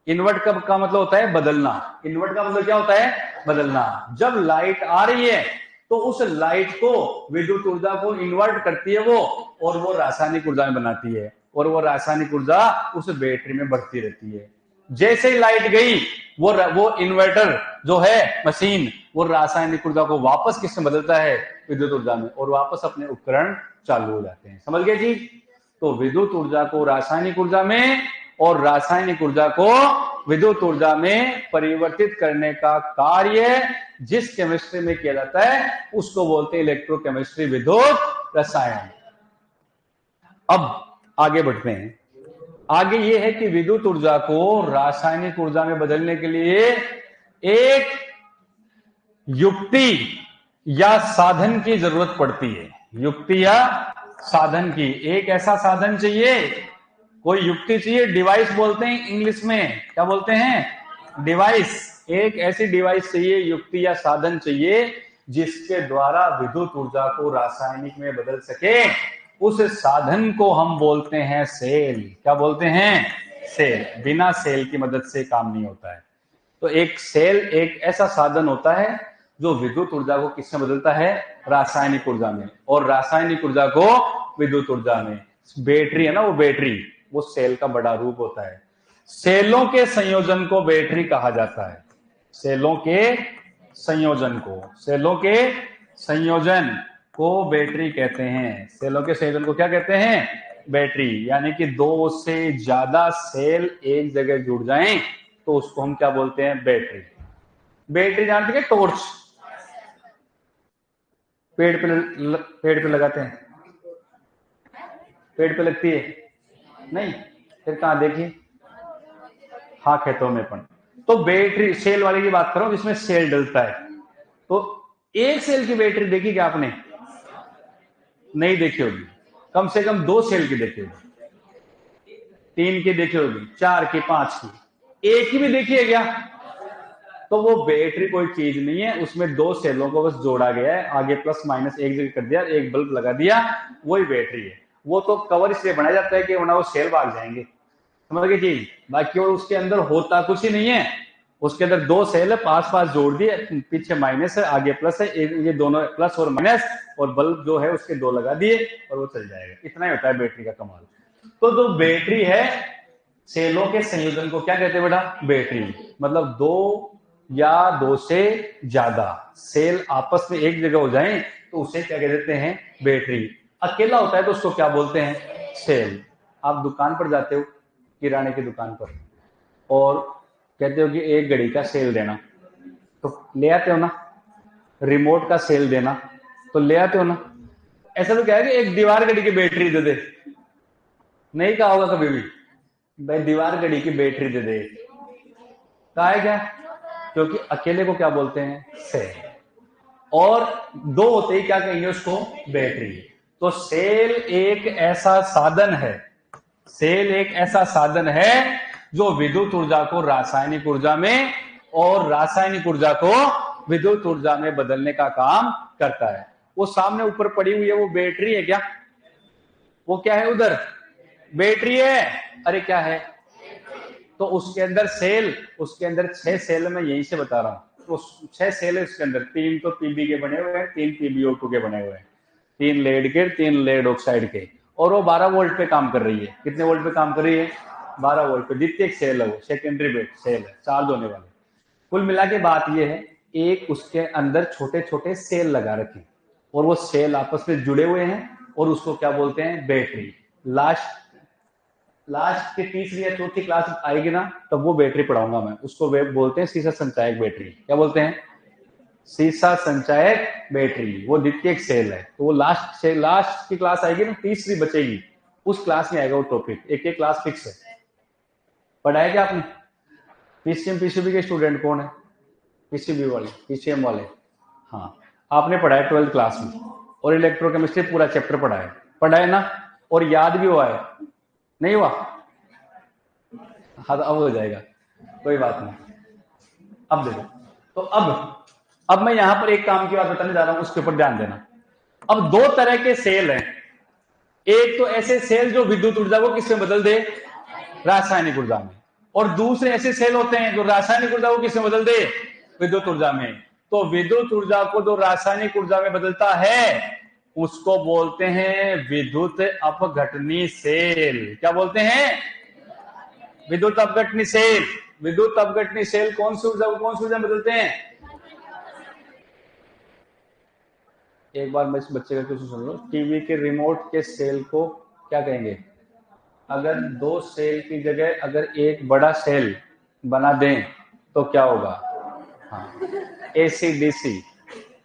इन्वर्ट का मतलब होता है बदलना, इन्वर्ट का मतलब क्या होता है, बदलना। जब लाइट आ रही है तो उस लाइट को, विद्युत ऊर्जा को इन्वर्ट करती है वो, और वो रासायनिक ऊर्जा में बनाती है, और वो रासायनिक ऊर्जा उस बैटरी में बढ़ती रहती है। जैसे ही लाइट गई वो इन्वर्टर जो है मशीन, वो रासायनिक ऊर्जा को वापस किसमें बदलता है, विद्युत ऊर्जा में, और वापस अपने उपकरण चालू हो जाते हैं, समझ गए जी। तो विद्युत ऊर्जा को रासायनिक ऊर्जा में और रासायनिक ऊर्जा को विद्युत ऊर्जा में परिवर्तित करने का कार्य जिस केमिस्ट्री में किया जाता है उसको बोलते हैं इलेक्ट्रोकेमिस्ट्री, विद्युत रसायन। अब आगे बढ़ते हैं। आगे ये है कि विद्युत ऊर्जा को रासायनिक ऊर्जा में बदलने के लिए एक युक्ति या साधन की जरूरत पड़ती है, युक्ति या साधन की, एक ऐसा साधन चाहिए, कोई युक्ति चाहिए, डिवाइस बोलते हैं इंग्लिश में, क्या बोलते हैं, डिवाइस। एक ऐसी डिवाइस चाहिए, युक्ति या साधन चाहिए जिसके द्वारा विद्युत ऊर्जा को रासायनिक में बदल सके। उस साधन को हम बोलते हैं सेल। क्या बोलते हैं, सेल। बिना सेल की मदद से काम नहीं होता है। तो एक सेल एक ऐसा साधन होता है जो विद्युत ऊर्जा को किसमें बदलता है, रासायनिक ऊर्जा में, और रासायनिक ऊर्जा को विद्युत ऊर्जा में। बैटरी है ना, वो बैटरी, वो सेल का बड़ा रूप होता है। सेलों के संयोजन को बैटरी कहा जाता है, सेलों के संयोजन को, सेलों के संयोजन को बैटरी कहते हैं। सेलों के संयोजन को क्या कहते हैं, बैटरी। यानी कि दो से ज्यादा सेल एक जगह जुड़ जाएं तो उसको हम क्या बोलते हैं, बैटरी। बैटरी जानते हैं, टॉर्च पेड़ पे लगाते हैं, पेड़ पे लगती है नहीं, फिर कहां देखिए, हाँ खेतों में। पण तो बैटरी सेल वाले की बात करो जिसमें सेल डलता है। तो एक सेल की बैटरी देखी क्या आपने, नहीं देखी होगी, कम से कम 2 सेल की देखी होगी, 3 की देखी होगी, 4 की, 5 की, एक की भी देखी है क्या। तो वो बैटरी कोई चीज नहीं है, उसमें 2 सेलों को बस जोड़ा गया है, आगे प्लस माइनस एक जगह कर दिया, एक बल्ब लगा दिया, वही बैटरी है। वो तो कवर इसलिए बनाया जाता है कि वरना वो सेल भाग जाएंगे, समझ गए चीज। बाकी और उसके अंदर होता कुछ ही नहीं है, उसके अंदर 2 सेल है, पास पास जोड़ दिए, पीछे माइनस है, आगे प्लस है, ये दोनों प्लस और माइनस, और बल्ब जो है उसके 2 लगा दिए और वो चल जाएगा। इतना ही होता है बैटरी का कमाल। तो जो बैटरी है, सेलों के संयोजन को क्या कहते हैं बेटा, बैटरी। मतलब 2 या 2 से ज्यादा सेल आपस में एक जगह हो जाएं तो उसे क्या कह देते हैं, बैटरी। अकेला होता है तो उसको क्या बोलते हैं, सेल। आप दुकान पर जाते हो, किराने की दुकान पर, और कहते हो कि एक घड़ी का सेल देना, तो ले आते हो ना। रिमोट का सेल देना, तो ले आते हो ना। ऐसा तो क्या है कि एक दीवार घड़ी की बैटरी दे दे, नहीं कहा होगा कभी भी, भाई दीवार घड़ी की बैटरी दे दे, कहा है क्या, क्योंकि अकेले को क्या बोलते हैं, सेल, और 2 होते ही क्या कहेंगे उसको, बैटरी। तो सेल एक ऐसा साधन है, सेल एक ऐसा साधन है जो विद्युत ऊर्जा को रासायनिक ऊर्जा में और रासायनिक ऊर्जा को विद्युत ऊर्जा में बदलने का काम करता है। वो सामने ऊपर पड़ी हुई है वो बैटरी है क्या, वो क्या है उधर, बैटरी है, अरे क्या है, तो उसके अंदर सेल, उसके अंदर 6 सेल मैं यहीं से बता रहा हूं, तो 6 सेल है उसके अंदर, 3 तो पीबी के बने हुए हैं, 3 पीबीओ2 के बने हुए हैं, 3 लेड के, 3 लेड ऑक्साइड के, और वो 12 वोल्ट पे काम कर रही है। कितने वोल्ट पे काम कर रही है, 12 वोल्ट पे। द्वितीयक सेल है वो, सेकेंडरी सेल है, चार्ज होने वाले। कुल मिला के बात ये है, एक उसके अंदर छोटे छोटे सेल लगा रखे और वो सेल आपस में जुड़े हुए हैं और उसको क्या बोलते हैं, बैटरी। लास्ट की तीसरी या चौथी क्लास आएगी ना, तब वो बैटरी पढ़ाऊंगा मैं, उसको बोलते हैं सीसा संचायक बैटरी। क्या बोलते हैं, सीसा संचायक बैटरी। वो द्वितीयक सेल है। तो वो लास्ट की क्लास आएगी ना, तीसरी बचेगी, उस क्लास में आएगा वो टॉपिक। एक एक क्लास फिक्स है। पढ़ाया क्या आपने? पीसीएम पीसीबी के स्टूडेंट कौन है? पीसीबी वाले, पीसीएम वाले। हाँ, आपने पढ़ाया 12th क्लास में, और इलेक्ट्रोकेमिस्ट्री पूरा चैप्टर पढ़ा है ना, और याद भी हुआ है, नहीं हुआ? हाँ, तो अब हो जाएगा, कोई बात नहीं। अब देखो, तो अब मैं यहां पर एक काम की बात बताने जा रहा हूं, उसके ऊपर ध्यान देना। अब दो तरह के सेल हैं। एक तो ऐसे सेल जो विद्युत ऊर्जा को किसमें बदल दे, रासायनिक ऊर्जा में, और दूसरे ऐसे सेल होते हैं जो रासायनिक ऊर्जा को किसमें बदल दे, विद्युत ऊर्जा में। तो विद्युत ऊर्जा को जो रासायनिक ऊर्जा में बदलता है उसको बोलते हैं विद्युत अपघटनी सेल। क्या बोलते हैं? विद्युत अपघटनी सेल। विद्युत अपघटनी सेल कौन सी ऊर्जा को कौन सी ऊर्जा में बदलते हैं? एक बार मैं इस बच्चे का क्वेश्चन सुन लो। टीवी के रिमोट के सेल को क्या कहेंगे? अगर दो सेल की जगह अगर एक बड़ा सेल बना दें तो क्या होगा? हाँ, AC DC.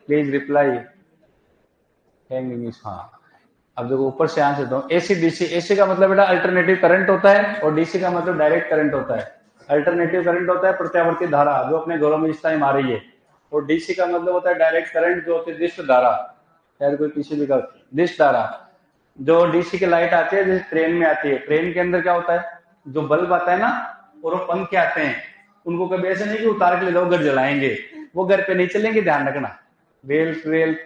Please reply English. हाँ, अब देखो ऊपर से आंसर दो। एसी डीसी, एसी का मतलब बेटा अल्टरनेटिव करंट होता है, और डीसी का मतलब डायरेक्ट करंट होता है। अल्टरनेटिव करंट होता है प्रत्यावर्ती धारा, जो अपने घरों में इस टाइम आ रही है, और डीसी का मतलब होता है डायरेक्ट करंट, जो होती है दिष्ट धारा। शायद कोई पीसीबी का दिष्ट धारा। जो डीसी की लाइट आती है जैसे ट्रेन में आती है, ट्रेन के अंदर क्या होता है, जो बल्ब आता है ना, और वो पंखे आते हैं, उनको कभी ऐसे नहीं कि उतार के ले जाओ घर जलाएंगे, वो घर पे नहीं चलेंगे, ध्यान रखना। रेल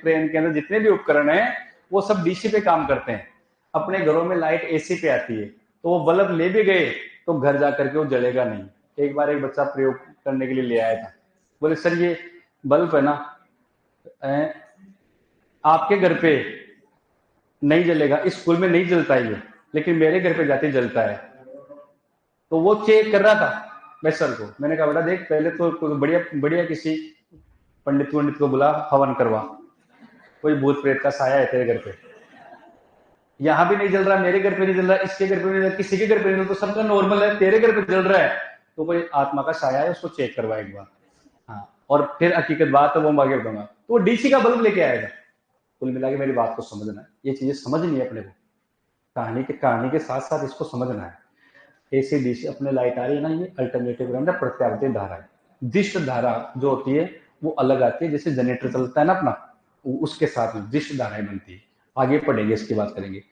ट्रेन के अंदर जितने भी उपकरण है वो सब डीसी पे काम करते हैं। अपने घरों में लाइट एसी पे आती है, तो वो बल्ब ले भी गए तो घर जाकर के वो जलेगा नहीं। एक बार एक बच्चा प्रयोग करने के लिए ले आया था, बोले सर ये बल्ब है ना आपके घर पे नहीं जलेगा, स्कूल में नहीं जलता है ये, लेकिन मेरे घर पे जाते जलता है। तो वो चेक कर रहा था मैं सर को, मैंने कहा बेटा देख, पहले तो बढ़िया बढ़िया किसी पंडित को बुला, हवन करवा, कोई भूत प्रेत का साया है तेरे घर पे। यहां भी नहीं जल रहा, मेरे घर पे नहीं जल रहा, इसके घर पे नहीं जल रहा, किसी के घर पे नहीं, तो सबका नॉर्मल है, तेरे घर पे जल रहा है, तो कोई आत्मा का साया है, उसको चेक करवा एक बार। हाँ, और फिर हकीकत बात है वो आगे दूंगा, तो वो डीसी का बल्ब लेके आएगा। कुल मिला के मेरी बात को समझना है, ये चीजें समझनी है अपने को, कहानी के साथ साथ इसको समझना है। एसी डीसी अपने लाइट आ रही है ना, ये अल्टरनेटिव करंट है, प्रत्यावर्ती धारा है। दिष्ट धारा जो होती है वो अलग आती है, जैसे जनरेटर चलता है ना अपना, उसके साथ में दिष्ट धाराएं बनती है। आगे पढ़ेंगे, इसकी बात करेंगे।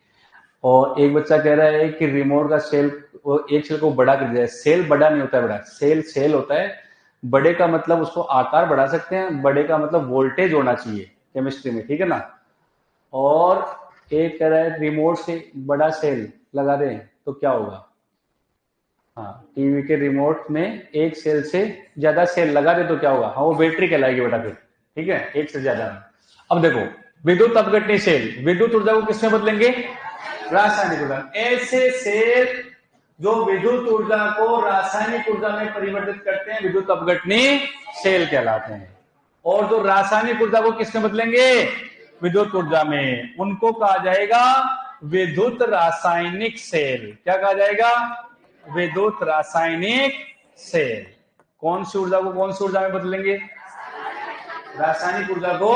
और एक बच्चा कह रहा है कि रिमोट का सेल, वो एक सेल को बड़ा कर दिया है। सेल बड़ा नहीं होता है बड़ा, सेल होता है। बड़े का मतलब उसको आकार बढ़ा सकते हैं, बड़े का मतलब वोल्टेज होना चाहिए केमिस्ट्री में, ठीक है ना। और एक कह रहा है रिमोट से बड़ा सेल लगा दें तो क्या होगा? हाँ, टीवी के रिमोट में एक सेल से ज्यादा सेल लगा दे तो क्या होगा? हाँ, वो बैटरी कहलाएगी बेटा फिर, ठीक है, एक से ज्यादा। अब देखो, विद्युत अपघटनी सेल विद्युत ऊर्जा को किसमें बदलेंगे? रासायनिक ऊर्जा। ऐसे सेल जो विद्युत ऊर्जा को रासायनिक ऊर्जा में परिवर्तित करते हैं विद्युत अपघटनी सेल कहलाते हैं। और जो रासायनिक ऊर्जा को किसमें बदलेंगे? विद्युत ऊर्जा में, उनको कहा जाएगा विद्युत रासायनिक सेल। क्या कहा जाएगा? विद्युत रासायनिक सेल। कौन सी ऊर्जा को कौन सी ऊर्जा में बदलेंगे? रासायनिक ऊर्जा को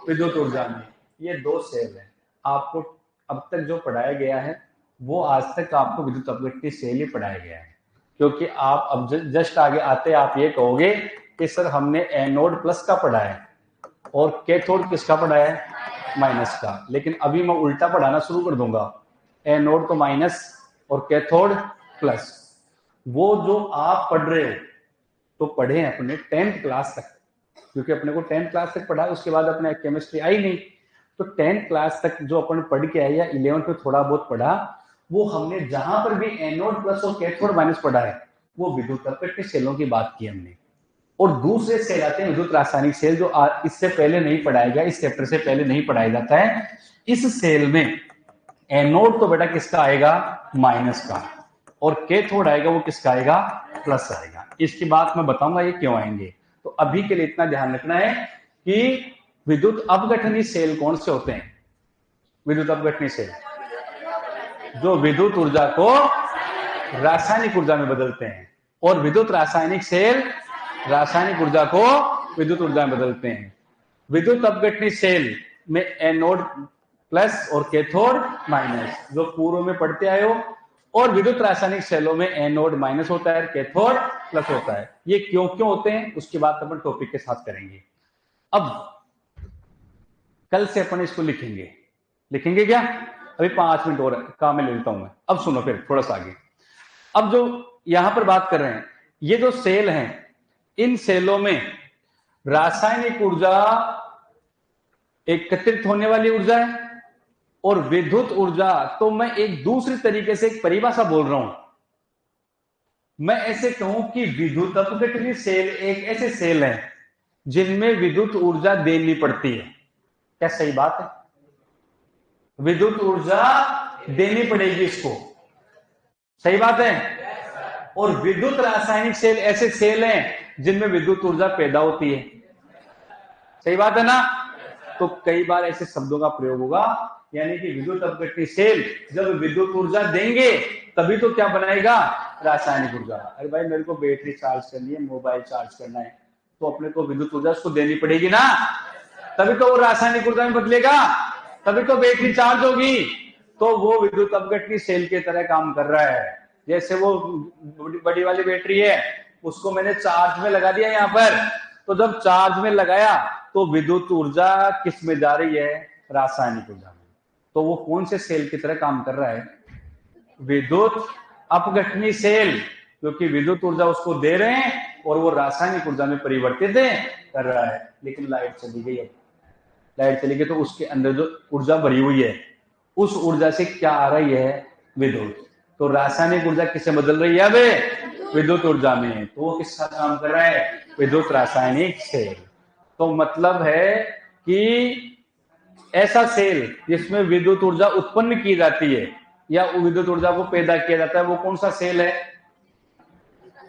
विद्युत ऊर्जा में। ये दो सेल है। आपको अब तक जो पढ़ाया गया है वो आज तक आपको विद्युत अपघटनी सेल ही पढ़ाया गया है, क्योंकि आप अब जस्ट आगे आते आप ये कहोगे कि सर हमने एनोड प्लस का पढ़ा है और कैथोड किसका पढ़ा है? माइनस का। लेकिन अभी मैं उल्टा पढ़ाना शुरू कर दूंगा, एनोड तो माइनस और कैथोड प्लस। वो जो आप पढ़ रहे हो तो पढ़े अपने 10th क्लास तक, क्योंकि अपने को 10th क्लास तक पढ़ा, उसके बाद अपने केमिस्ट्री आई नहीं। तो 10th क्लास तक जो अपन पढ़ के आए या 11th में थोड़ा बहुत पढ़ा, वो हमने जहां पर भी एनोड प्लस और कैथोड माइनस पढ़ा है वो विद्युत अपघटनी सेलों की बात की हमने। और दूसरे सेल आते हैं विद्युत रासायनिक सेल, जो इससे पहले नहीं पढ़ाया गया, इस चैप्टर से पहले नहीं पढ़ाया जाता है। इस सेल में एनोड तो बेटा किसका आएगा? माइनस का, और कैथोड आएगा वो किसका आएगा? प्लस आएगा। इसकी बात मैं बताऊंगा ये क्यों आएंगे। तो अभी के लिए इतना ध्यान रखना है कि विद्युत अपघटनी सेल कौन से होते हैं? विद्युत अपघटनी सेल जो विद्युत ऊर्जा को रासायनिक ऊर्जा में बदलते हैं, और विद्युत रासायनिक सेल रासायनिक ऊर्जा को विद्युत ऊर्जा में बदलते हैं। विद्युत अपघटनी सेल में एनोड प्लस और कैथोड माइनस, जो पूर्व में पढ़ते आए हो, और विद्युत रासायनिक सेलों में एनोड माइनस होता है, कैथोड प्लस होता है। ये क्यों क्यों होते हैं उसकी बात अपन टॉपिक के साथ करेंगे। अब कल से अपन इसको लिखेंगे क्या? अभी 5 मिनट और काम में ले लेता हूं मैं। अब सुनो फिर थोड़ा सा आगे। अब जो यहां पर बात कर रहे हैं, ये जो सेल हैं, इन सेलों में रासायनिक ऊर्जा एकत्रित होने वाली ऊर्जा है, और विद्युत ऊर्जा तो मैं एक दूसरी तरीके से एक परिभाषा बोल रहा हूं। मैं ऐसे कहूं कि विद्युत अपघटनी सेल एक ऐसे सेल है जिनमें विद्युत ऊर्जा देनी पड़ती है। क्या सही बात है? विद्युत ऊर्जा देनी पड़ेगी इसको, सही बात है। और विद्युत रासायनिक सेल ऐसे सेल हैं जिनमें विद्युत ऊर्जा पैदा होती है, सही बात है ना। तो कई बार ऐसे शब्दों का प्रयोग होगा, यानी कि विद्युत अपघटनी सेल जब विद्युत ऊर्जा देंगे तभी तो क्या बनाएगा? रासायनिक ऊर्जा। अरे भाई मेरे को बैटरी चार्ज करनी है, मोबाइल चार्ज करना है, तो अपने को विद्युत ऊर्जा उसको देनी पड़ेगी ना, तभी तो वो रासायनिक ऊर्जा में बदलेगा, तभी तो बैटरी चार्ज होगी। तो वो विद्युत अपघटनी सेल की तरह काम कर रहा है। जैसे वो बड़ी वाली बैटरी है, उसको मैंने चार्ज में लगा दिया यहाँ पर, तो जब चार्ज में लगाया तो विद्युत ऊर्जा किस में जा रही है? रासायनिक ऊर्जा में। तो वो कौन से सेल की तरह काम कर रहा है? विद्युत अपघटनी सेल, क्योंकि विद्युत ऊर्जा उसको दे रहे हैं और वो रासायनिक ऊर्जा में परिवर्तित कर रहा है। लेकिन लाइट चली गई, अब लाइट चली गई तो उसके अंदर जो ऊर्जा भरी हुई है, उस ऊर्जा से क्या आ रही है? विद्युत। तो रासायनिक ऊर्जा किसे बदल रही है? अब विद्युत ऊर्जा में। तो वो किसका काम कर रहा है? विद्युत रासायनिक सेल। तो मतलब है कि ऐसा सेल जिसमें विद्युत ऊर्जा उत्पन्न की जाती है या विद्युत ऊर्जा को पैदा किया जाता है, वो कौन सा सेल है?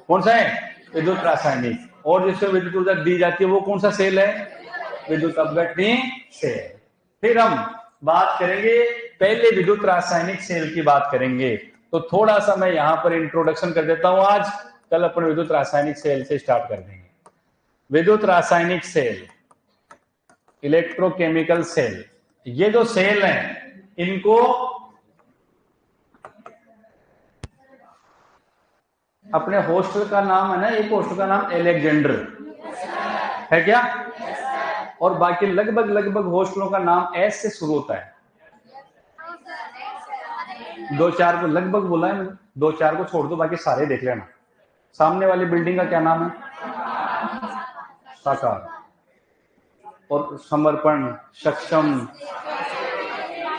कौन सा है? विद्युत रासायनिक। और जिसमें विद्युत ऊर्जा दी जाती है वो कौन सा सेल है? विद्युत अपघटनी सेल। फिर हम बात करेंगे, पहले विद्युत रासायनिक सेल की बात करेंगे। तो थोड़ा सा मैं यहां पर इंट्रोडक्शन कर देता हूं आज, कल अपन विद्युत रासायनिक सेल से स्टार्ट कर देंगे। विद्युत रासायनिक सेल, इलेक्ट्रोकेमिकल सेल, ये जो सेल हैं इनको अपने हॉस्टल का नाम है ना, एक हॉस्टल का नाम एलेक्जेंडर है क्या? और बाकी लगभग हॉस्टलों का नाम एस से शुरू होता है। 2-4 को लगभग बोला है, 2-4 को छोड़ दो, बाकी सारे देख लेना। सामने वाली बिल्डिंग का क्या नाम है? साकार। और समर्पण, सक्षम,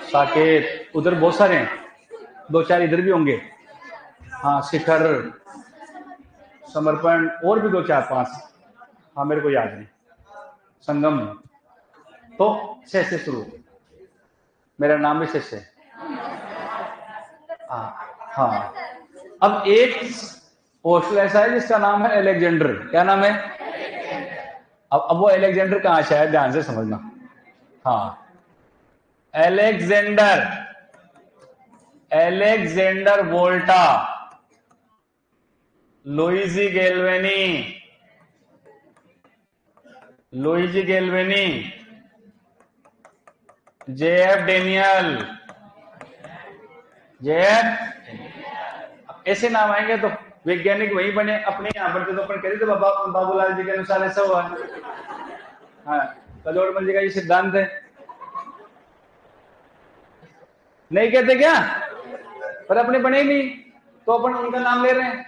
साकेत, उधर बहुत सारे हैं, 2-4 इधर भी होंगे। हाँ, शिखर, समर्पण, और भी 2-4-5, हाँ मेरे को याद नहीं। संगम। तो 6 से शुरू, मेरा नाम भी 6 से। हाँ। अब एक हॉस्टल ऐसा है जिसका नाम है एलेक्जेंडर। क्या नाम है? अब वो एलेक्जेंडर कहाँ से है, ध्यान से समझना। हाँ, Alexander वोल्टा, Luigi galvanic, JF Daniel, ऐसे नाम आएंगे तो वैज्ञानिक वही बने। अपने यहाँ पर तो अपन कह रहे थे बाबूलाल जी के अनुसार ऐसा हुआ है। हाँ, कलोड़मल जी का ये सिद्धांत है, नहीं कहते क्या? पर अपने बने नहीं तो अपन उनका नाम ले रहे हैं,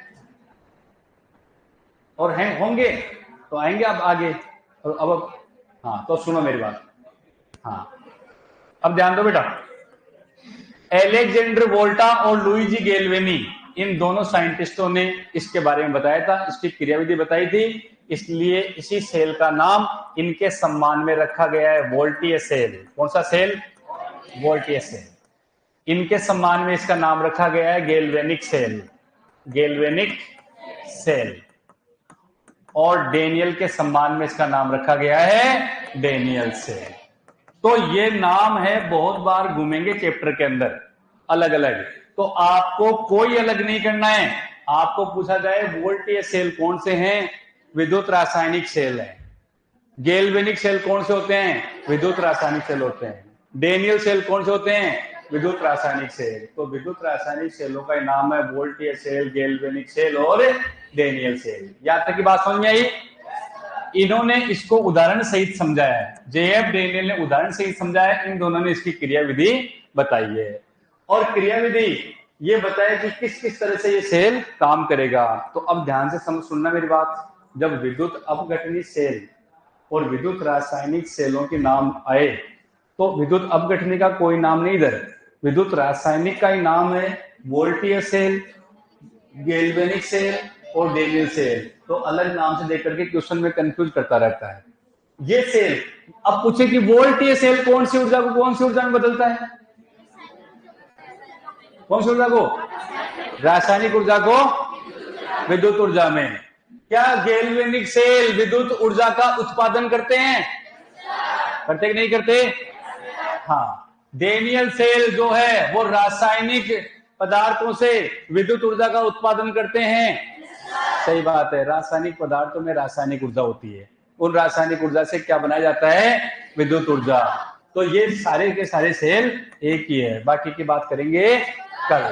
और हैं होंगे तो आएंगे अब आगे। और अब हाँ, तो सुनो मेरी बात। हाँ, अब ध्यान दो बेटा। एलेक्जेंडर वोल्टा और लुइजी गैल्वेनी, इन दोनों साइंटिस्टों ने इसके बारे में बताया था, इसकी क्रियाविधि बताई थी, इसलिए इसी सेल का नाम इनके सम्मान में रखा गया है, वोल्टीय सेल। कौन सा सेल? वोल्टीय सेल। इनके सम्मान में इसका नाम रखा गया है गैल्वेनिक सेल। और डेनियल के सम्मान में इसका नाम रखा गया है डेनियल सेल। तो ये नाम है, बहुत बार घूमेंगे चैप्टर के अंदर अलग अलग, तो आपको कोई अलग नहीं करना है। आपको पूछा जाए वोल्टीय सेल कौन से हैं, विद्युत रासायनिक सेल है। गैल्वेनिक सेल कौन से होते हैं, विद्युत रासायनिक सेल होते हैं। डेनियल सेल कौन से होते हैं, विद्युत रासायनिक सेल। तो विद्युत रासायनिक सेलों का नाम है वोल्टीय सेल, गैल्वेनिक सेल और डेनियल सेल। यहां तक की बात समझ में आई? इन्होंने इसको उदाहरण सहित समझाया है, जेएफ डेनियल ने उदाहरण सहित समझाया, इन दोनों ने इसकी क्रियाविधि बताई है। और क्रियाविधि ये बताया कि किस किस तरह से ये सेल काम करेगा। तो अब ध्यान से सुनना मेरी बात। जब विद्युत अपघटनी सेल और विद्युत रासायनिक सेलों के नाम आए, तो विद्युत अपघटनी का कोई नाम नहीं इधर, विद्युत रासायनिक का ही नाम है वोल्टीय सेल, गैल्वेनिक सेल और डेनियल सेल। तो अलग नाम से देख करके क्वेश्चन में कंफ्यूज करता रहता है ये सेल। अब पूछे कि वोल्टीय सेल कौन सी ऊर्जा को कौन सी ऊर्जा में बदलता है, कौन सी ऊर्जा को, रासायनिक ऊर्जा को विद्युत ऊर्जा में। क्या गैल्वेनिक सेल विद्युत ऊर्जा का उत्पादन करते हैं, करते कि नहीं करते? हाँ। डेनियल सेल जो है वो रासायनिक पदार्थों से विद्युत ऊर्जा का उत्पादन करते हैं। सही बात है, रासायनिक पदार्थों में रासायनिक ऊर्जा होती है, उन रासायनिक ऊर्जा से क्या बनाया जाता है, विद्युत ऊर्जा। तो ये सारे के सारे सेल एक ही है, बाकी की बात करेंगे कल।